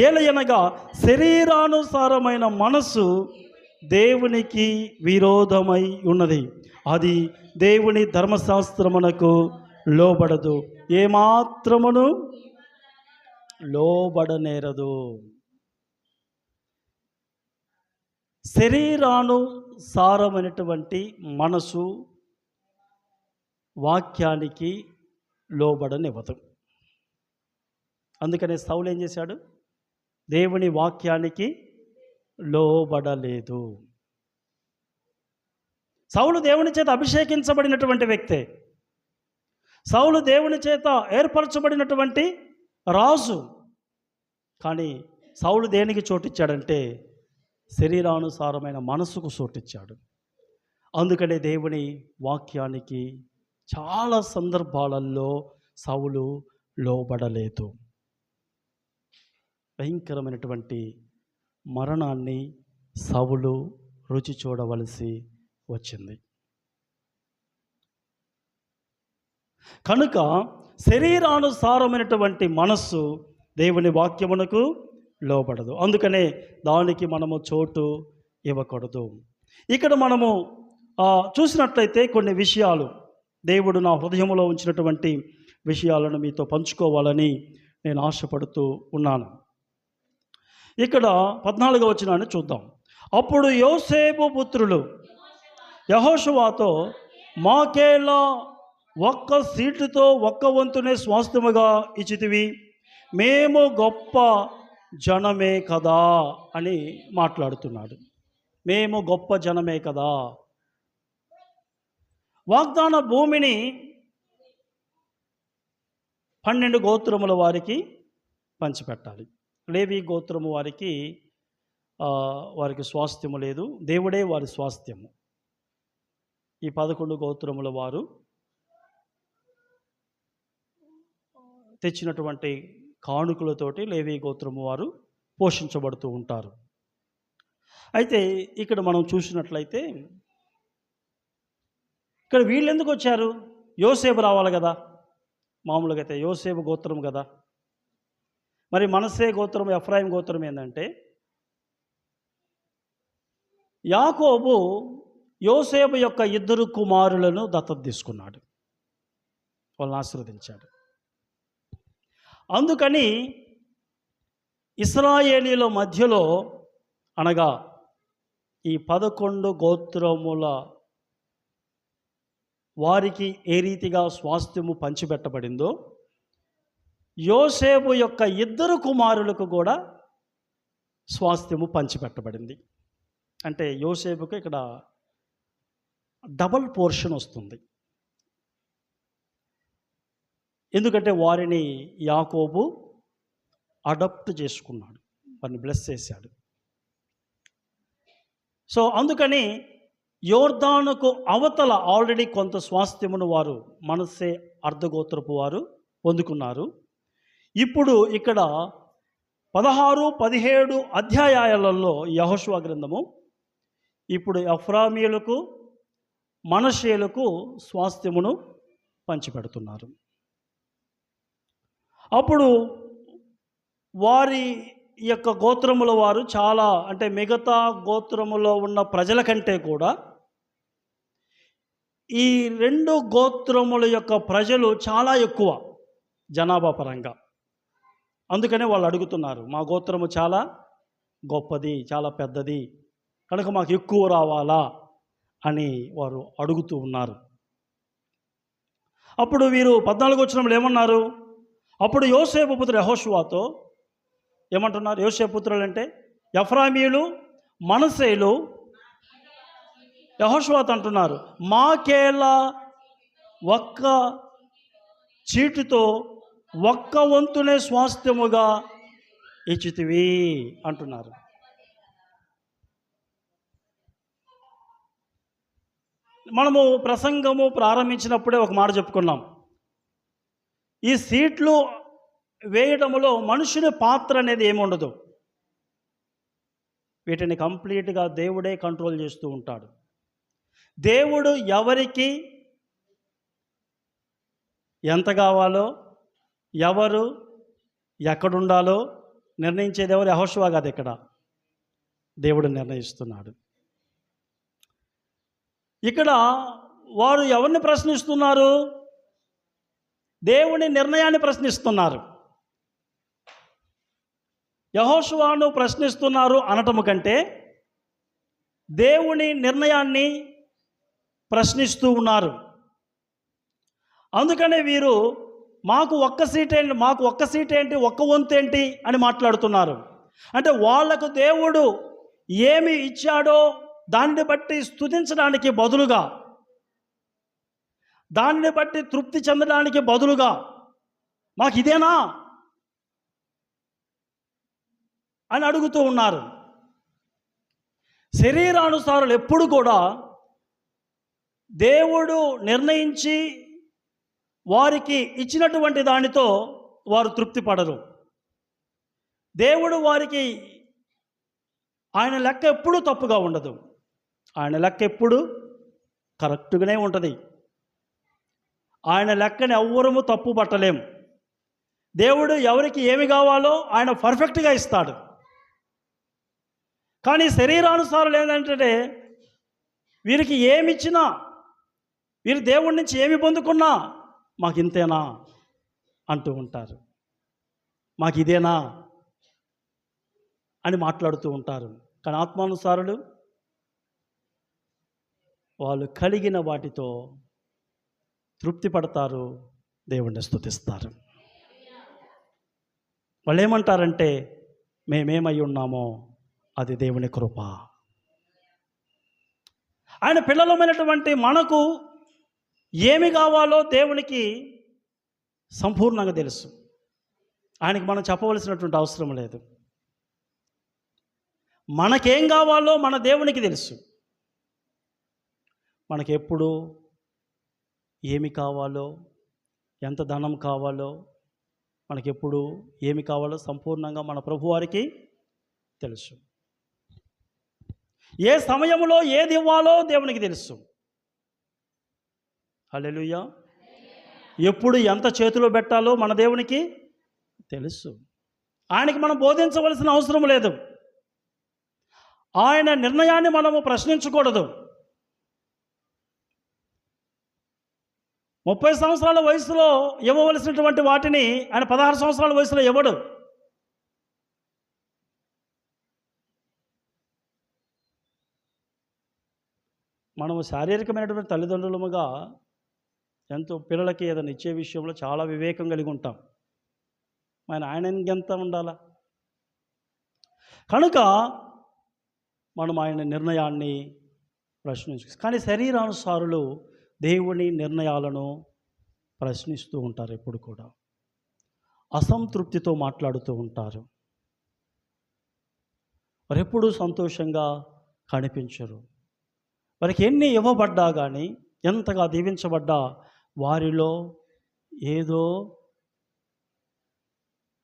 ఏలయనగా శరీరానుసారమైన మనసు దేవునికి విరోధమై ఉన్నది, అది దేవుని ధర్మశాస్త్రమునకు లోబడదు, ఏమాత్రమును లోబడనేరదు. శరీరానుసారమైనటువంటి మనసు వాక్యానికి లోబడనివ్వదు. అందుకనే సౌలు ఏం చేశాడు? దేవుని వాక్యానికి లోబడలేదు. సౌలు దేవుని చేత అభిషేకించబడినటువంటి వ్యక్తే. సౌలు దేవుని చేత ఏర్పరచబడినటువంటి రాజు. కానీ సౌలు దేనికి చోటిచ్చాడంటే శరీరానుసారమైన మనసుకు చోటిచ్చాడు. అందుకనే దేవుని వాక్యానికి చాలా సందర్భాలలో సౌలు లోబడలేదు. భయంకరమైనటువంటి మరణాన్ని సౌలు రుచి చూడవలసి వచ్చింది. కనుక శరీరానుసారమైనటువంటి మనస్సు దేవుని వాక్యమునకు లోబడదు. అందుకనే దానికి మనము చోటు ఇవ్వకూడదు. ఇక్కడ మనము చూసినట్లయితే కొన్ని విషయాలు దేవుడు నా హృదయంలో ఉంచినటువంటి విషయాలను మీతో పంచుకోవాలని నేను ఆశపడుతూ ఉన్నాను. ఇక్కడ 14వ వచనాన్ని చూద్దాం. అప్పుడు యోసేపు పుత్రులు యెహోషువతో, మాకేలా ఒక్క సీటుతో ఒక్క వంతునే స్వాస్థ్యముగా ఇచ్చితివి, మేము గొప్ప జనమే కదా అని మాట్లాడుతున్నాడు. మేము గొప్ప జనమే కదా. వాగ్దాన భూమిని 12 గోత్రముల వారికి పంచిపెట్టాలి. లేవి గోత్రము వారికి వారికి స్వాస్థ్యము లేదు, దేవుడే వారి స్వాస్థ్యము. ఈ 11 గోత్రముల వారు తెచ్చినటువంటి కానుకలతోటి లేవి గోత్రము వారు పోషించబడుతూ ఉంటారు. అయితే ఇక్కడ మనం చూసినట్లయితే ఇక్కడ వీళ్ళు ఎందుకు వచ్చారు? యోసేపు రావాలి కదా, మామూలుగా అయితే యోసేపు గోత్రం కదా. మరి మనస్సే గోత్రం, ఎఫ్రాయిం గోత్రం ఏంటంటే, యాకోబు యోసేపు యొక్క 2 కుమారులను దత్తత తీసుకున్నాడు, వాళ్ళని ఆశీర్వదించాడు. అందుకని ఇశ్రాయేలీల మధ్యలో, అనగా ఈ 11 గోత్రముల వారికి ఏ రీతిగా స్వాస్థ్యము పంచిపెట్టబడిందో, యోసేపు యొక్క 2 కుమారులకు కూడా స్వాస్థ్యము పంచిపెట్టబడింది. అంటే యోసేపుకి ఇక్కడ డబల్ పోర్షన్ వస్తుంది. ఎందుకంటే వారిని యాకోబు అడాప్ట్ చేసుకున్నాడు, వారిని బ్లెస్ చేశాడు. సో అందుకని యోర్దానుకు అవతల ఆల్రెడీ కొంత స్వాస్థ్యమును వారు మనస్సే అర్ధగోత్రపు వారు పొందుకున్నారు. ఇప్పుడు ఇక్కడ 16, 17 అధ్యాయాలలో యెహోషువ గ్రంథము ఇప్పుడు ఎఫ్రామీయులకు, మనష్షేలకు స్వాస్థ్యమును పంచిపెడుతున్నారు. అప్పుడు వారి యొక్క గోత్రముల వారు చాలా, అంటే మిగతా గోత్రములో ఉన్న ప్రజల కంటే కూడా ఈ 2 గోత్రముల యొక్క ప్రజలు చాలా ఎక్కువ జనాభా పరంగా. అందుకనే వాళ్ళు అడుగుతున్నారు, మా గోత్రము చాలా గొప్పది, చాలా పెద్దది, కనుక మాకు ఎక్కువ రావాలా అని వారు అడుగుతూ ఉన్నారు. అప్పుడు వీరు 14 వచనంలో ఏమన్నారు? అప్పుడు యోసేపు పుత్రుడు యెహోషువతో ఏమంటున్నారు? యోసేపు పుత్రులు అంటే ఎఫ్రామీయులు, మనష్షేలు యెహోషువతో అంటున్నారు, మాకేలా ఒక్క చీటితో ఒక్క వంతునే స్వాస్థ్యముగా ఇచ్చితివి అంటున్నారు. మనము ప్రసంగము ప్రారంభించినప్పుడే ఒక మాట చెప్పుకున్నాం, ఈ సీట్లు వేయడంలో మనుషుని పాత్ర అనేది ఏముండదు, వీటిని కంప్లీట్గా దేవుడే కంట్రోల్ చేస్తూ ఉంటాడు. దేవుడు ఎవరికి ఎంత కావాలో, ఎవరు ఎక్కడుండాలో నిర్ణయించేది ఎవరు? యెహోషువ కాదు, ఇక్కడ దేవుడు నిర్ణయిస్తున్నాడు. ఇక్కడ వారు ఎవరిని ప్రశ్నిస్తున్నారు? దేవుని నిర్ణయాన్ని ప్రశ్నిస్తున్నారు. యెహోషువను ప్రశ్నిస్తున్నారు అనటము కంటే దేవుని నిర్ణయాన్ని ప్రశ్నిస్తూ ఉన్నారు. అందుకనే వీరు మాకు ఒక్క సీట్ ఏంటి, ఒక్క వంతు ఏంటి అని మాట్లాడుతున్నారు. అంటే వాళ్లకు దేవుడు ఏమి ఇచ్చాడో దానిని బట్టి స్తుతించడానికి బదులుగా, దానిని బట్టి తృప్తి చెందడానికి బదులుగా మాకు ఇదేనా అని అడుగుతూ ఉన్నారు. శరీరానుసారులు ఎప్పుడు కూడా దేవుడు నిర్ణయించి వారికి ఇచ్చినటువంటి దానితో వారు తృప్తి పడరు. దేవుడు వారికి, ఆయన లెక్క ఎప్పుడూ తప్పుగా ఉండదు, ఆయన లెక్క ఎప్పుడు కరెక్ట్గానే ఉంటుంది. ఆయన లెక్కని ఎవ్వరము తప్పు పట్టలేము. దేవుడు ఎవరికి ఏమి కావాలో ఆయన పర్ఫెక్ట్గా ఇస్తాడు. కానీ శరీరానుసారులు ఏంటంటే వీరికి ఏమిచ్చినా, వీరు దేవుడి నుంచి ఏమి పొందుకున్నా మాకు ఇంతేనా అంటూ ఉంటారు, మాకు ఇదేనా అని మాట్లాడుతూ ఉంటారు. కానీ ఆత్మానుసారులు వాళ్ళు కలిగిన వాటితో తృప్తి పడతారు, దేవుణ్ణి స్తుతిస్తారు. వాళ్ళు ఏమంటారంటే, మేమేమై ఉన్నామో అది దేవుని కృప. ఆయన పిల్లలమైనటువంటి మనకు ఏమి కావాలో దేవునికి సంపూర్ణంగా తెలుసు. ఆయనకి మనం చెప్పవలసినటువంటి అవసరం లేదు. మనకేం కావాలో మన దేవునికి తెలుసు. మనకెప్పుడు ఏమి కావాలో, ఎంత ధనం కావాలో, మనకెప్పుడు ఏమి కావాలో సంపూర్ణంగా మన ప్రభువారికి తెలుసు. ఏ సమయంలో ఏది ఇవ్వాలో దేవునికి తెలుసు. హల్లెలూయా. ఎప్పుడు ఎంత చేతిలో పెట్టాలో మన దేవునికి తెలుసు. ఆయనకి మనం బోధించవలసిన అవసరం లేదు. ఆయన నిర్ణయాన్ని మనము ప్రశ్నించకూడదు. 30 సంవత్సరాల వయసులో ఇవ్వవలసినటువంటి వాటిని ఆయన 16 సంవత్సరాల వయసులో ఇవ్వడు. మనము శారీరకమైనటువంటి తల్లిదండ్రులముగా ఎంతో పిల్లలకి ఏదైనా ఇచ్చే విషయంలో చాలా వివేకం కలిగి ఉంటాం. ఆయన ఎంత ఉండాలా? కనుక మనం ఆయన నిర్ణయాన్ని ప్రశ్నించు. కానీ శరీరానుసారులు దేవుని నిర్ణయాలను ప్రశ్నిస్తూ ఉంటారు. ఎప్పుడు కూడా అసంతృప్తితో మాట్లాడుతూ ఉంటారు. వారెప్పుడూ సంతోషంగా కనిపించరు. వారికి ఎన్ని ఇవ్వబడ్డా కానీ, ఎంతగా దీవించబడ్డా వారిలో ఏదో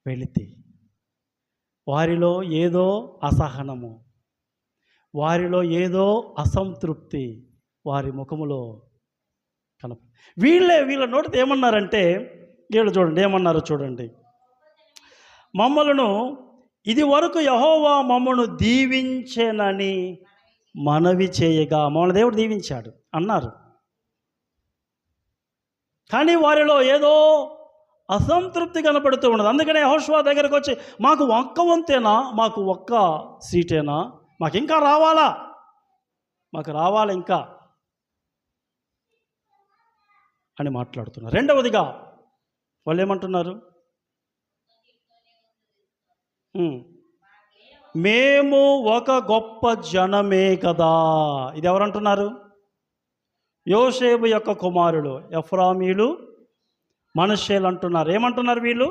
వెలితి, వారిలో ఏదో అసహనము, వారిలో ఏదో అసంతృప్తి వారి ముఖములో కనప. వీళ్ళ నోటితో ఏమన్నారంటే, వీళ్ళు చూడండి ఏమన్నారో చూడండి. మమ్మలను ఇది వరకు యెహోవా మమ్మను దీవించెనని మనవి చేయగా, మమ్మల్ని దేవుడు దీవించాడు అన్నారు. కానీ వారిలో ఏదో అసంతృప్తి కనపడుతూ ఉన్నది. అందుకనే యెహోషువ దగ్గరకు వచ్చి, మాకు ఒక్క వంతేనా, మాకు ఒక్క సీటేనా, మాకు ఇంకా రావాలా, మాకు రావాలి ఇంకా అని మాట్లాడుతున్నారు. రెండవదిగా వాళ్ళు ఏమంటున్నారు? మేము ఒక గొప్ప జనమే కదా. ఇది ఎవరంటున్నారు? యోసేపు యొక్క కుమారులు ఎఫ్రామీలు, మనష్షేలు అంటున్నారు. ఏమంటున్నారు వీళ్ళు?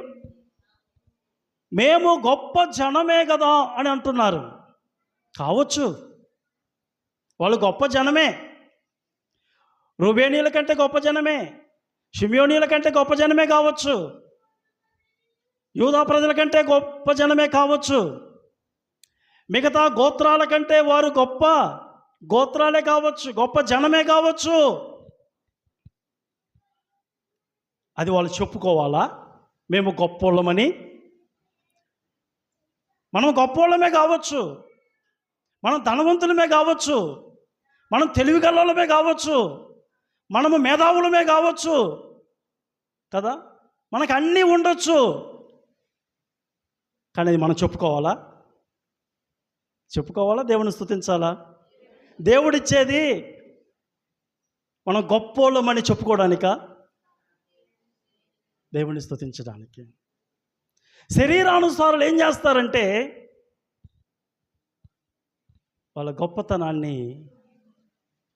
మేము గొప్ప జనమే కదా అని అంటున్నారు. కావచ్చు, వాళ్ళు గొప్ప జనమే. రూబేనీయుల కంటే గొప్ప జనమే, షిమ్యోనీయుల కంటే గొప్ప జనమే కావచ్చు, యూదా ప్రజల కంటే గొప్ప జనమే కావచ్చు, మిగతా గోత్రాల కంటే వారు గొప్ప గోత్రాలే కావచ్చు, గొప్ప జనమే కావచ్చు. అది వాళ్ళు చెప్పుకోవాలా మేము గొప్పోళ్ళమని? మనం గొప్పోళ్ళమే కావచ్చు, మనం ధనవంతులమే కావచ్చు, మనం తెలివిగలమే కావచ్చు, మనము మేధావులమే కావచ్చు కదా, మనకు అన్నీ ఉండొచ్చు. కానీ అది మనం చెప్పుకోవాలా? దేవుని స్తుతించాలా? దేవుడిచ్చేది మనం గొప్పోళ్ళమని చెప్పుకోవడానికా? దేవుని స్తుతించడానికి. శరీరానుసారులు ఏం చేస్తారంటే వాళ్ళ గొప్పతనాన్ని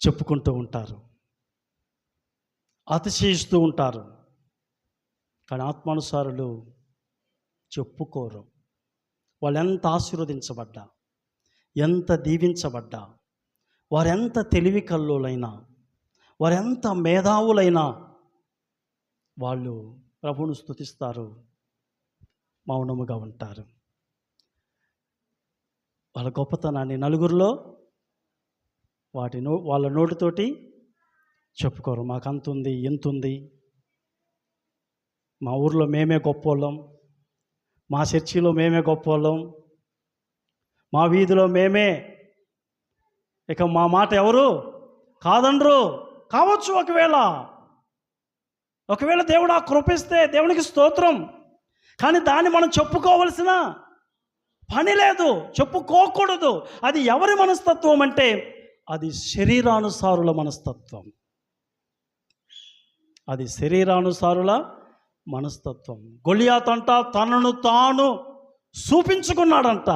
చెప్పుకుంటూ ఉంటారు, అతిశయిస్తూ ఉంటారు. కానీ ఆత్మానుసారులు చెప్పుకోరు. వాళ్ళు ఎంత ఆశీర్వదించబడ్డా, ఎంత దీవించబడ్డా, వారెంత తెలివి కల్లోలైనా, వారెంత మేధావులైనా వాళ్ళు ప్రభువును స్తుతిస్తారు, మౌనముగా ఉంటారు. వాళ్ళ గొప్పతనాన్ని నలుగురిలో వాళ్ళ నోటితోటి చెప్పుకోరు. మాకు అంతుంది, ఇంతుంది, మా ఊర్లో మేమే గొప్పోళ్ళం, మా చర్చిలో మేమే గొప్పోళ్ళం, మా వీధిలో మేమే, ఇక మా మాట ఎవరు కాదనరు. కావచ్చు, ఒకవేళ దేవుడు ఆ కృపిస్తే దేవునికి స్తోత్రం. కానీ దాన్ని మనం చెప్పుకోవలసిన పని లేదు, చెప్పుకోకూడదు. అది ఎవరి మనస్తత్వం అంటే అది శరీరానుసారుల మనస్తత్వం. అది శరీరానుసారుల మనస్తత్వం. గొలియాతు అంట తనను తాను చూపించుకున్నాడంట.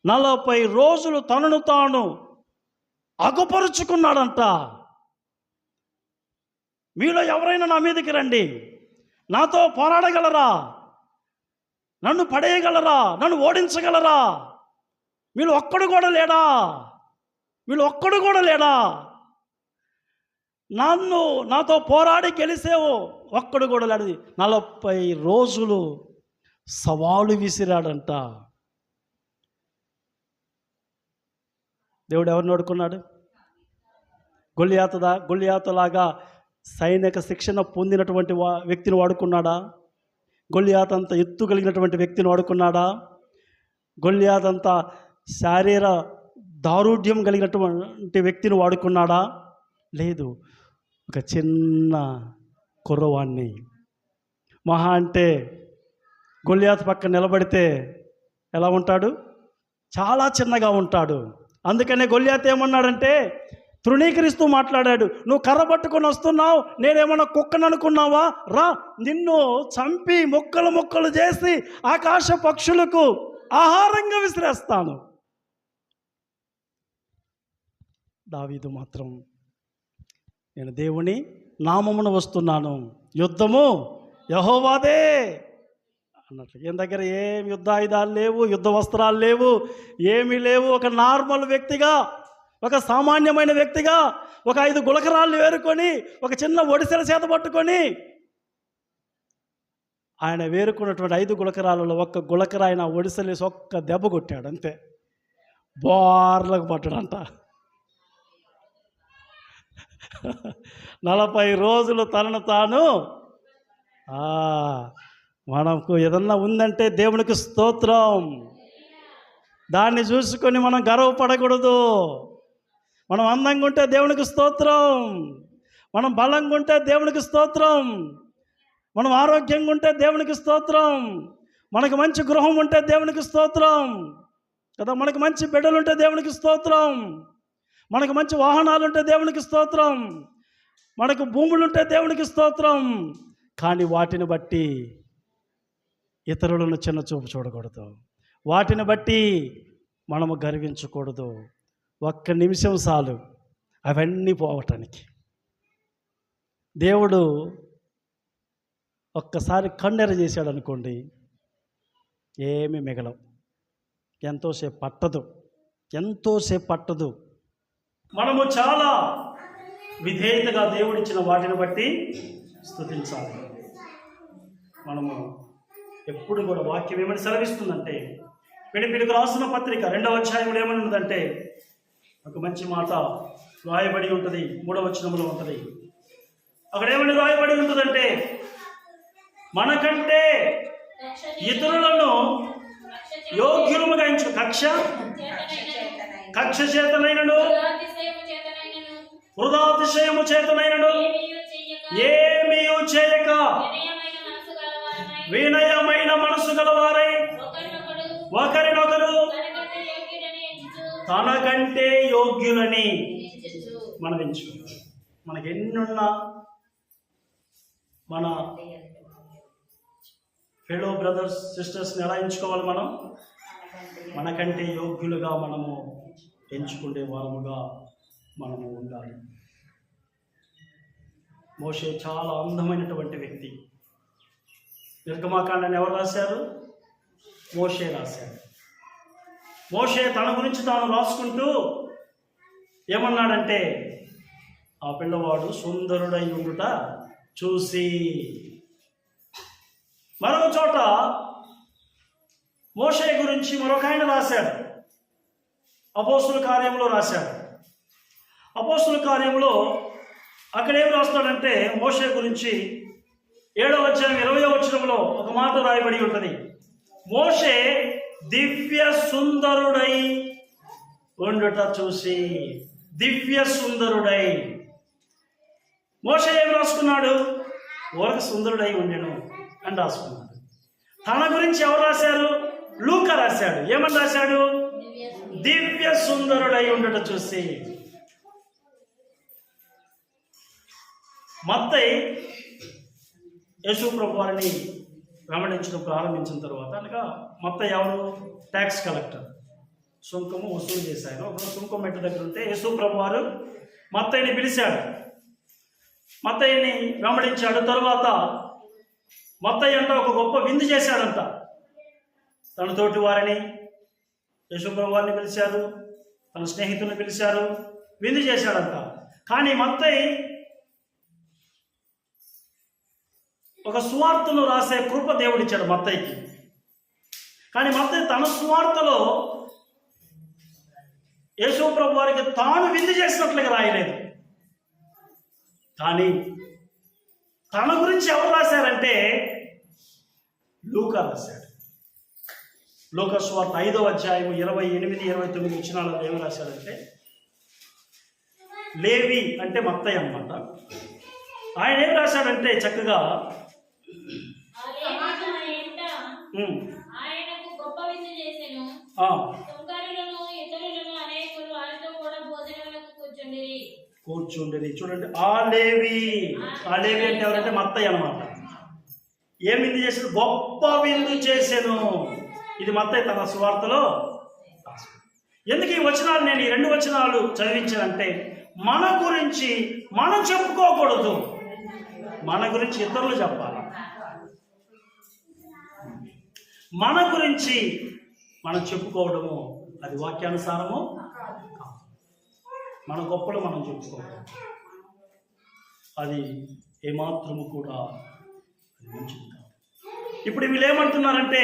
40 రోజులు తనను తాను అగుపరుచుకున్నాడంట. మీలో ఎవరైనా నా మీదకి రండి, నాతో పోరాడగలరా, నన్ను పడేయగలరా, నన్ను ఓడించగలరా వీళ్ళు ఒక్కడు కూడా లేడా? వీళ్ళు ఒక్కడు కూడా లేడా? నాతో పోరాడి గెలిసేవో ఒక్కడు కూడా లేడు. 40 రోజులు సవాలు విసిరాడంట. దేవుడు ఎవరిని వాడుకున్నాడు? గొల్లియాతులాగా సైనిక శిక్షణ పొందినటువంటి వ్యక్తిని వాడుకున్నాడా? గొల్లియాత్ అంత ఎత్తు కలిగినటువంటి వ్యక్తిని వాడుకున్నాడా? గొల్లియాత్ అంత శారీర దారుఢ్యం కలిగినటువంటి వ్యక్తిని వాడుకున్నాడా? లేదు. ఒక చిన్న కుర్రవాణ్ణి, మహా అంటే గొల్లియాత్ పక్కన నిలబడితే ఎలా ఉంటాడు? చాలా చిన్నగా ఉంటాడు. అందుకనే గొల్లియాత్ ఏమన్నాడంటే తృణీకరిస్తూ మాట్లాడాడు. నువ్వు కర్ర పట్టుకొని వస్తున్నావు, నేనేమన్నా కుక్కను అనుకున్నావా? రా, నిన్ను చంపి ముక్కలు ముక్కలు చేసి ఆకాశ పక్షులకు ఆహారంగా విసిరేస్తాను. దావీదు మాత్రం నేను దేవుని నామమున వస్తున్నాను, యుద్ధము యెహోవాదే అన్నట్లు. ఈయన దగ్గర ఏం యుద్ధాయుధాలు లేవు, యుద్ధ వస్త్రాలు లేవు, ఏమీ లేవు. ఒక నార్మల్ వ్యక్తిగా, ఒక సామాన్యమైన వ్యక్తిగా ఒక 5 గులకరాళ్ళు వేరుకొని, ఒక చిన్న ఒడిసెల చేత పట్టుకొని, ఆయన వేరుకున్నటువంటి 5 గులకరాలలో ఒక్క గులకర ఆయన ఒడిసెలేసి ఒక్క దెబ్బ కొట్టాడు, అంతే. బోర్లకు పట్టాడంట. 40 రోజులు తనను తాను మనకు ఏదన్నా ఉందంటే దేవునికి స్తోత్రం. దాన్ని చూసుకొని మనం గర్వపడకూడదు. మనం అందంగా ఉంటే దేవునికి స్తోత్రం, మనం బలంగా ఉంటే దేవునికి స్తోత్రం, మనం ఆరోగ్యంగా ఉంటే దేవునికి స్తోత్రం, మనకు మంచి గృహం ఉంటే దేవునికి స్తోత్రం కదా, మనకు మంచి బిడ్డలు ఉంటే దేవునికి స్తోత్రం, మనకు మంచి వాహనాలు ఉంటే దేవునికి స్తోత్రం, మనకు భూములు ఉంటే దేవునికి స్తోత్రం. కానీ వాటిని బట్టి ఇతరులను చిన్న చూపు చూడకూడదు, వాటిని బట్టి మనము గర్వించకూడదు. ఒక్క నిమిషం చాలు అవన్నీ పోవటానికి. దేవుడు ఒక్కసారి కన్నెర చేశాడు అనుకోండి, ఏమీ మిగలవు. ఎంతోసేపు పట్టదు. మనము చాలా విధేయతగా దేవుడిచ్చిన వాటిని బట్టి స్తుతించాలి. మనము ఎప్పుడు కూడా వాక్యం ఏమని సెలవిస్తుందంటే, పిలిపిలికి రాసిన పత్రిక 2వ అధ్యాయంలో ఏమని ఉందంటే, ఒక మంచి మాట రాయబడి ఉంటుంది, 3వ వచనంలో ఉంటుంది. అక్కడ ఏమని రాయబడి ఉంటుందంటే, మనకంటే ఇతరులను యోగ్యులుగా ఎంచు కక్ష చేతనైనను వృధాతిశయము చేతనైనను ఏమీ చేయక వినయమైన మనసు గలవారై ఒకరినొకరు తనకంటే యోగ్యులని మనం ఎంచుకుంటాం. మనకి ఎన్నున్నా మన ఫెలో బ్రదర్స్ సిస్టర్స్ని ఎలా ఎంచుకోవాలి? మనం మనకంటే యోగ్యులుగా మనము ఎంచుకునే వారముగా మనము ఉండాలి. మోషే చాలా అందమైనటువంటి వ్యక్తి. నిర్గమాకాండాన్ని ఎవరు రాశారు? మోషే రాశాడు. మోషే తన గురించి తాను రాసుకుంటూ ఏమన్నాడంటే, ఆ పిల్లవాడు సుందరుడై ఉండుట చూసి. మరో చోట మోషే గురించి మరొక ఆయన రాశాడు, అపోస్తుల కార్యంలో రాశాడు. అపోస్తుల కార్యంలో అక్కడ ఏం రాస్తాడంటే, మోషే గురించి 7వ అధ్యాయం 20వ వచనంలో ఒక మాట రాయబడి ఉంటుంది. మోషే దివ్య సుందరుడై ఉండుట చూసి. దివ్య సుందరుడై. మోషే ఏం రాసుకున్నాడు? ఓరక సుందరుడై ఉండెను అని రాసుకున్నాడు. తన గురించి ఎవరు రాశారు? లూకా రాశాడు. ఏమని రాశాడు? దివ్య సుందరుడై ఉండుట చూసి. మత్తయి యేసు ప్రభు వారిని వెంబడించడం ప్రారంభించిన తర్వాత, అనగా మత్తయి ఎవరు? ట్యాక్స్ కలెక్టర్, సుంకము వసూలు చేశారు. ఒక సుంకం మెట్టు దగ్గర ఉంటే యేసు ప్రభు వారు మత్తయిని పిలిచాడు, మత్తయిని వెంబడించాడు. తరువాత మత్తయి అంట ఒక గొప్ప విందు చేశాడంట. తనతోటి వారిని యేసుప్రభు వారిని పిలిచారు, తన స్నేహితులను పిలిచారు, విందు చేశాడంట. కానీ మత్తయి ఒక సువార్తను రాసే కృప దేవుడిచ్చాడు మత్తయికి. కానీ మత్తయి తన సువార్తలో యేసుప్రభు వారికి తాను విందు చేసినట్లుగా రాయలేదు. కానీ తన గురించి ఎవరు రాశారంటే లూకా రాశాడు. లూకా సువార్త 5వ అధ్యాయం 28, 29 వచనాలలో ఏమి రాశాడంటే, లేవి అంటే మత్తయి అన్నమాట. ఆయన ఏం రాశాడంటే చక్కగా కూర్చుండేది. చూడండి, ఆ లేవి అంటే ఎవరంటే మత్తయి అన్నమాట. ఏం విందు చేశాడు? గొప్ప విందు చేశాను. ఇది మత్తయి తన సువార్తలో. ఎందుకు ఈ వచనాలు నేను ఈ 2 వచనాలు చదివించానంటే, మన గురించి మనం చెప్పుకోకూడదు, మన గురించి ఇతరులు చెప్పాలి. మన గురించి మనం చెప్పుకోవడము అది వాక్యానుసారము కాదు. మన గొప్పలు మనం చెప్పుకోవడం అది ఏమాత్రము కూడా మంచిది కాదు. ఇప్పుడు వీళ్ళేమంటున్నారంటే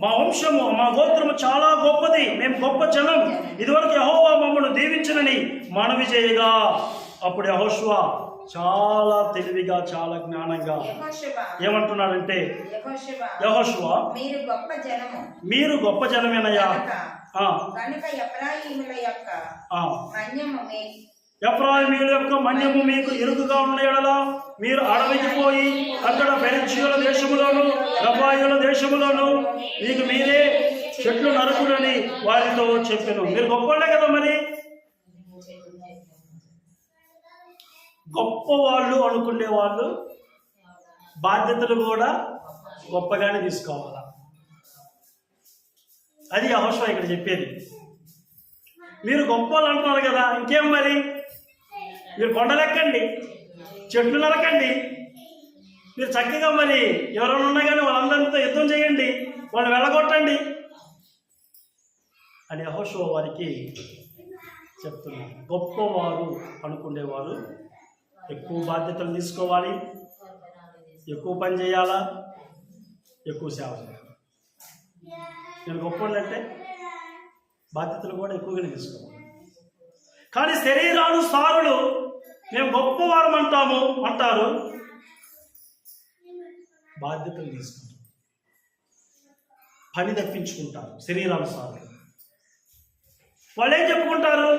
మా వంశము, మా గోత్రము చాలా గొప్పది, మేము గొప్ప జనం, ఇదివరకు యెహోవా మమ్మల్ని దీవించనని మనవి చేయగా, అప్పుడు యెహోషువ చాలా తెలివిగా, చాలా జ్ఞానంగా ఏమంటున్నాడంటే, యెహోషువ మీరు గొప్ప జనమేనయ్యా, ఎఫ్రాయిమీయుల యొక్క మన్యము మీకు ఇరుకుగా ఉన్న యెడల మీరు అడవికి పోయి అక్కడ పెరిజ్జీయుల దేశములోను రబాయుల దేశములోను మీకు మీరే చెట్లు నరకుడని వారితో చెప్పాను. మీరు గొప్పవాళ్ళే కదా. మరి గొప్పవాళ్ళు అనుకునే వాళ్ళు బాధ్యతలు కూడా గొప్పగానే తీసుకోవాలా. అది యెహోషువ ఇక్కడ చెప్పేది. మీరు గొప్ప వాళ్ళు అంటున్నారు కదా, ఇంకేం మరి, మీరు కొండలెక్కండి, చెట్లు నరకండి, మీరు చక్కగా మరి ఎవరైనా ఉన్నా కానీ వాళ్ళందరితో యుద్ధం చేయండి, వాళ్ళు వెళ్ళగొట్టండి అని యెహోషువ వారికి చెప్తున్నారు. గొప్పవారు అనుకునేవారు ఎక్కువ బాధ్యతలు తీసుకోవాలి, ఎక్కువ పని చేయాలా, ఎక్కువ సేవ చేయాలి. నేను గొప్పవాళ్ళు అంటే బాధ్యతలు కూడా ఎక్కువగానే తీసుకోవాలి. కానీ శరీరానుసారులు మేము గొప్పవారం అంటారు, బాధ్యతలు తీసుకుంటారు, పని తప్పించుకుంటారు. శరీరానుసారులు వాళ్ళు ఏం చెప్పుకుంటారు?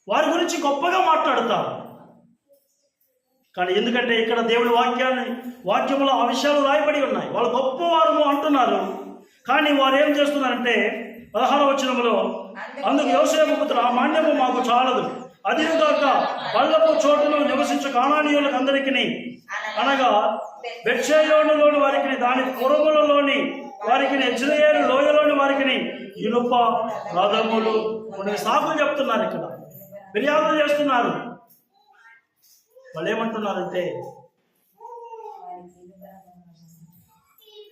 వారి గురించి గొప్పగా మాట్లాడతారు. కానీ ఎందుకంటే ఇక్కడ దేవుడి వాక్యంలో ఆ విషయాలు రాయబడి ఉన్నాయి. వాళ్ళు గొప్పవారము అంటున్నారు, కానీ వారు ఏం చేస్తున్నారంటే 16వ వచనంలో, అందుకు యోసేపు పుత్రుడు, ఆ మాన్యము మాకు చాలదు, అదిగాక పల్లపు చోటులో నివసించు కానానీయులకు అందరికీ, అనగా బెత్షెయోనులోని వారికి, దాని పురములలోని వారికి, ఇజ్రాయేలు లోయలోని వారికి ఇనుప రథములు. కొన్ని సాకులు చెప్తున్నారు, ఇక్కడ ఫిర్యాదులు చేస్తున్నారు. వాళ్ళు ఏమంటున్నారంటే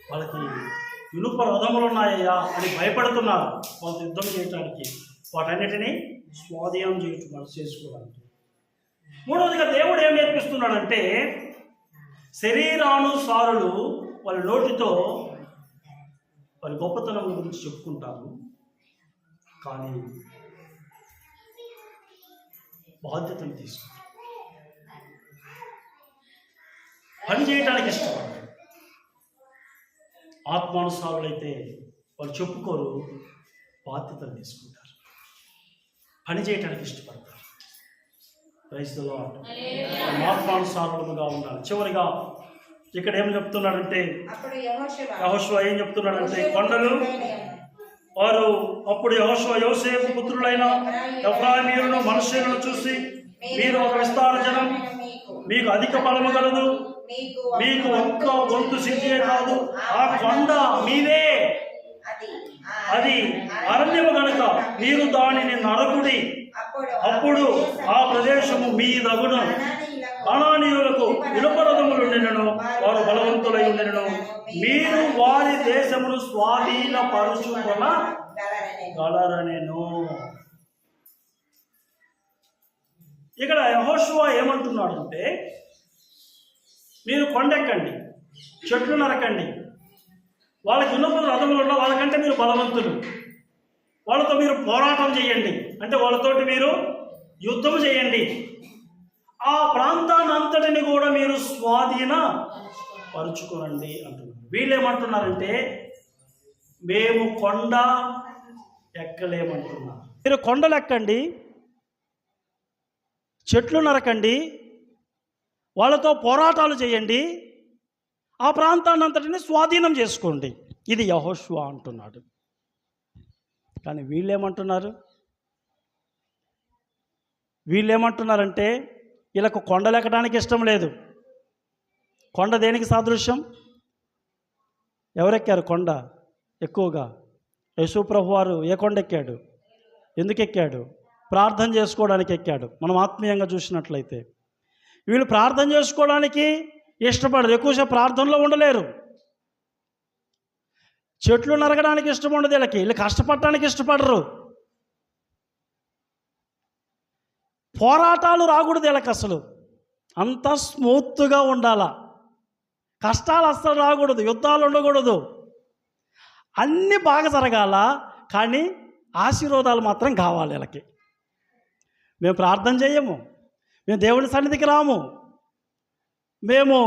వాళ్ళకి ఇనుప రథములు ఉన్నాయ్యా అని భయపడుతున్నారు. వాళ్ళు యుద్ధం చేయటానికి, వాటన్నిటినీ స్వాధీనం చేసుకోవడానికి. మూడవదిగా దేవుడు ఏం నేర్పిస్తున్నాడంటే, శరీరానుసారులు వాళ్ళ నోటితో వాళ్ళ గొప్పతనం గురించి చెప్పుకుంటారు, కానీ బాధ్యతలు తీసుకుంటారు, పని చేయడానికి ఇష్టపడతారు. ఆత్మానుసారులైతే వాళ్ళు చెప్పుకోరు, బాధ్యతలు తీసుకుంటారు, పని చేయడానికి ఇష్టపడతారు. క్రైస్తవులు ఆత్మానుసారులుగా ఉండాలి. చివరిగా ఇక్కడ ఏం చెప్తున్నాడంటే, యెహోషువ ఏం చెప్తున్నాడంటే, కొండలు వారు అప్పుడు యెహోషువ యోసేపు పుత్రులైన ఎఫ్రాయిమీయులను మనష్షీయులను చూసి, మీరు ఒక విస్తార జనం, మీకు అధిక బలము గలదు, మీకు ఒక్క వంతు సిద్ధియే కాదు, ఆ కొండ మీదే, అది అరణ్యము గనుక మీరు దానిని నరకుడి, అప్పుడు ఆ ప్రదేశము మీ దగును. కానానీయులకు ఇనుప రథములుండెనను, వారు బలవంతులై ఉండెనను, మీరు వారి దేశమును స్వాధీనపరుచుకొనగలరనెను. ఇక్కడ యెహోషువ ఏమంటున్నాడంటే, మీరు కొండెక్కండి, చెట్లు నరకండి, వాళ్ళకి ఇనుప రథములు ఉన్న వాళ్ళకంటే మీరు బలవంతులు, వాళ్ళతో మీరు పోరాటం చేయండి, అంటే వాళ్ళతోటి మీరు యుద్ధం చేయండి, ఆ ప్రాంతాన్ని అంతటిని కూడా మీరు స్వాధీన పరుచుకోనండి అంటున్నారు. వీళ్ళు ఏమంటున్నారంటే, మేము కొండ ఎక్కలేమంటున్నారు. మీరు కొండలు ఎక్కండి, చెట్లు నరకండి, వాళ్ళతో పోరాటాలు చేయండి, ఆ ప్రాంతాన్ని అంతటిని స్వాధీనం చేసుకోండి. ఇది యెహోషువ అంటున్నాడు. కానీ వీళ్ళేమంటున్నారంటే వీళ్ళకు కొండలు ఎక్కడానికి ఇష్టం లేదు. కొండ దేనికి సాదృశ్యం? ఎవరెక్కారు కొండ ఎక్కువగా? యేసు ప్రభు వారు ఏ కొండ ఎక్కాడు? ఎందుకు ఎక్కాడు? ప్రార్థన చేసుకోవడానికి ఎక్కాడు. మనం ఆత్మీయంగా చూసినట్లయితే వీళ్ళు ప్రార్థన చేసుకోవడానికి ఇష్టపడరు, ఎక్కువసేపు ప్రార్థనలో ఉండలేరు. చెట్లు నరకడానికి ఇష్టం ఉండదు వీళ్ళు కష్టపడటానికి ఇష్టపడరు. పోరాటాలు రాకూడదు వీళ్ళకి, అసలు అంత స్మూత్గా ఉండాలా, కష్టాలు అస్సలు రాకూడదు, యుద్ధాలు ఉండకూడదు, అన్నీ బాగా జరగాల, కానీ ఆశీర్వాదాలు మాత్రం కావాలి వీళ్ళకి. మేము ప్రార్థన చేయము, మేము దేవుని సన్నిధికి రాము, మేము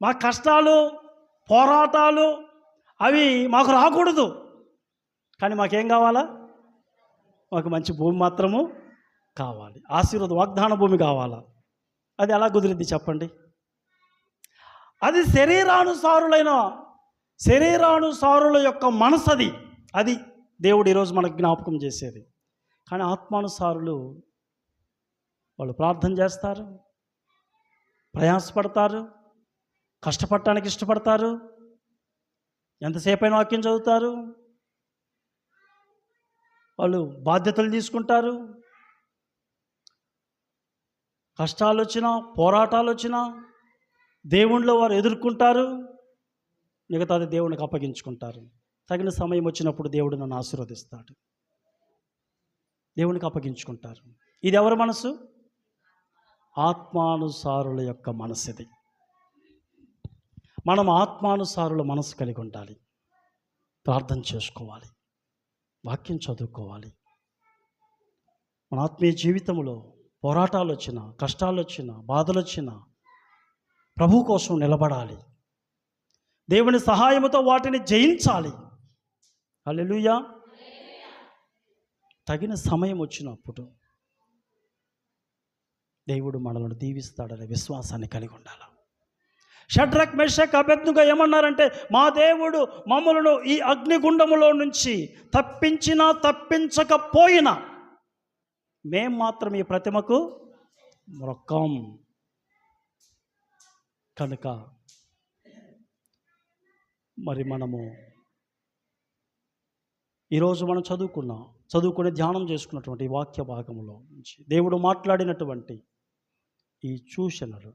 మా కష్టాలు పోరాటాలు అవి మాకు రాకూడదు, కానీ మాకేం కావాలా? మాకు మంచి భూమి మాత్రము కావాలి, ఆశీర్వాద వాగ్దాన భూమి కావాలా. అది ఎలా కుదిరిద్ది చెప్పండి? అది శరీరానుసారుల యొక్క మనసు, అది దేవుడు ఈరోజు మనకు జ్ఞాపకం చేసేది. కానీ ఆత్మానుసారులు వాళ్ళు ప్రార్థన చేస్తారు, ప్రయాసపడతారు, కష్టపడటానికి ఇష్టపడతారు, ఎంతసేపైనా వాక్యం చదువుతారు, వాళ్ళు బాధ్యతలు తీసుకుంటారు, కష్టాలు వచ్చినా పోరాటాలు వచ్చినా దేవునిలో వారు ఎదుర్కొంటారు, మిగతాది దేవునికి అప్పగించుకుంటారు. తగిన సమయం వచ్చినప్పుడు దేవుడు నన్ను ఆశీర్వదిస్తాడు, దేవునికి అప్పగించుకుంటారు. ఇది ఎవరి మనసు? ఆత్మానుసారుల యొక్క మనసు ఇది. మనం ఆత్మానుసారుల మనసు కలిగి ఉండాలి, ప్రార్థన చేసుకోవాలి, వాక్యం చదువుకోవాలి. మన ఆత్మీయ జీవితంలో పోరాటాలు వచ్చినా, కష్టాలు వచ్చినా, బాధలు వచ్చినా ప్రభు కోసం నిలబడాలి, దేవుని సహాయంతో వాటిని జయించాలి. హల్లెలూయా. తగిన సమయం వచ్చినప్పుడు దేవుడు మనల్ని దీవిస్తాడనే విశ్వాసాన్ని కలిగి ఉండాలి. షడ్రక్ మెషక్ అబేద్నెగో ఏమన్నారంటే, మా దేవుడు మమ్మలను ఈ అగ్నిగుండములో నుంచి తప్పించినా తప్పించకపోయినా మేం మాత్రం ఈ ప్రతిమకు మొక్కం. కనుక మరి మనము ఈరోజు మనం చదువుకునే ధ్యానం చేసుకున్నటువంటి ఈ వాక్య భాగంలో నుంచి దేవుడు మాట్లాడినటువంటి ఈ సూచనలు,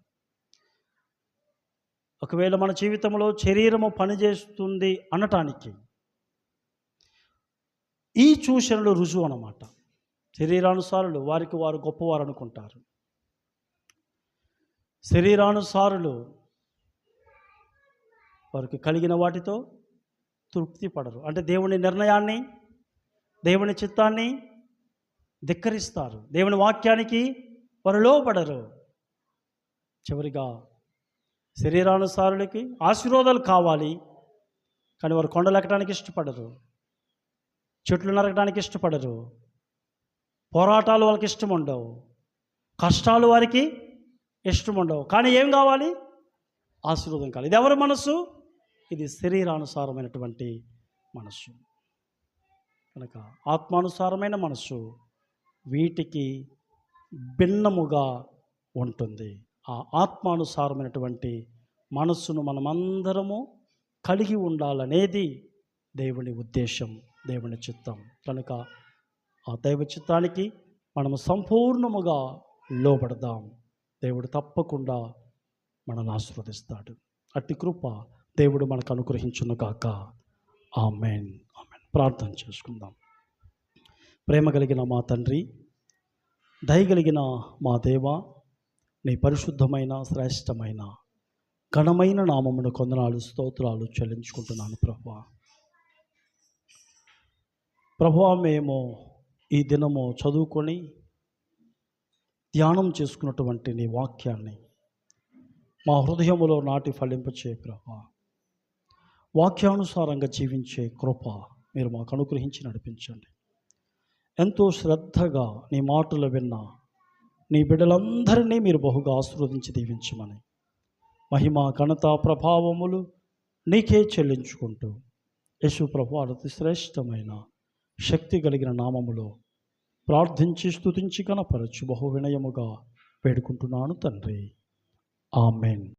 ఒకవేళ మన జీవితంలో శరీరము పనిచేస్తుంది అనటానికి ఈ సూచనలు రుజువు అన్నమాట. శరీరానుసారులు వారికి వారు గొప్పవారు అనుకుంటారు, శరీరానుసారులు వారికి కలిగిన వాటితో తృప్తి పడరు. అంటే దేవుని నిర్ణయాన్ని, దేవుని చిత్తాన్ని ధిక్కరిస్తారు, దేవుని వాక్యానికి వారు లోబడరు. చివరిగా శరీరానుసారులకి ఆశీర్వాదాలు కావాలి, కానీ వారు కొండలు ఎక్కడానికి ఇష్టపడరు, చెట్లు నరకడానికి ఇష్టపడరు, పోరాటాలు వాళ్ళకి ఇష్టం ఉండవు, కష్టాలు వారికి ఇష్టం ఉండవు. కానీ ఏం కావాలి? ఆశీర్వాదం కావాలి. ఇది ఎవరి మనసు? ఇది శరీరానుసారమైనటువంటి మనసు. కనుక ఆత్మానుసారమైన మనసు వీటికి భిన్నముగా ఉంటుంది. ఆ ఆత్మానుసారమైనటువంటి మనస్సును మనమందరము కలిగి ఉండాలనేది దేవుని ఉద్దేశం, దేవుని చిత్తం. కనుక ఆ దైవ చిత్తానికి మనము సంపూర్ణముగా లోబడదాం. దేవుడు తప్పకుండా మనల్ని ఆశీర్వదిస్తాడు. అట్టి కృప దేవుడు మనకు అనుగ్రహించును గాక. ఆమేన్. ఆమేన్. ప్రార్థన చేసుకుందాం. ప్రేమ కలిగిన మా తండ్రి, దయగలిగిన మా దేవ, నీ పరిశుద్ధమైన శ్రేష్టమైన ఘనమైన నామమును కొందనాలు స్తోత్రాలు చెల్లించుకుంటున్నాను ప్రభువా. ప్రభువా, మేము ఈ దినము చదువుకొని ధ్యానం చేసుకున్నటువంటి నీ వాక్యాన్ని మా హృదయములో నాటి ఫలింపచే ప్రభువా. వాక్యానుసారంగా జీవించే కృప మీరు మాకు అనుగ్రహించి నడిపించండి. ఎంతో శ్రద్ధగా నీ మాటలు విన్న నీ బిడ్డలందరినీ మీరు బహుగా ఆశీర్వదించి దీవించమని మహిమ ఘనత ప్రభావములు నీకే చెల్లించుకుంటూ యేసు ప్రభువు అతి శ్రేష్టమైన శక్తి కలిగిన నామములో ప్రార్థించి స్తుతించి కనపరచు బహు వినయముగా వేడుకుంటున్నాను తండ్రి. ఆమెన్.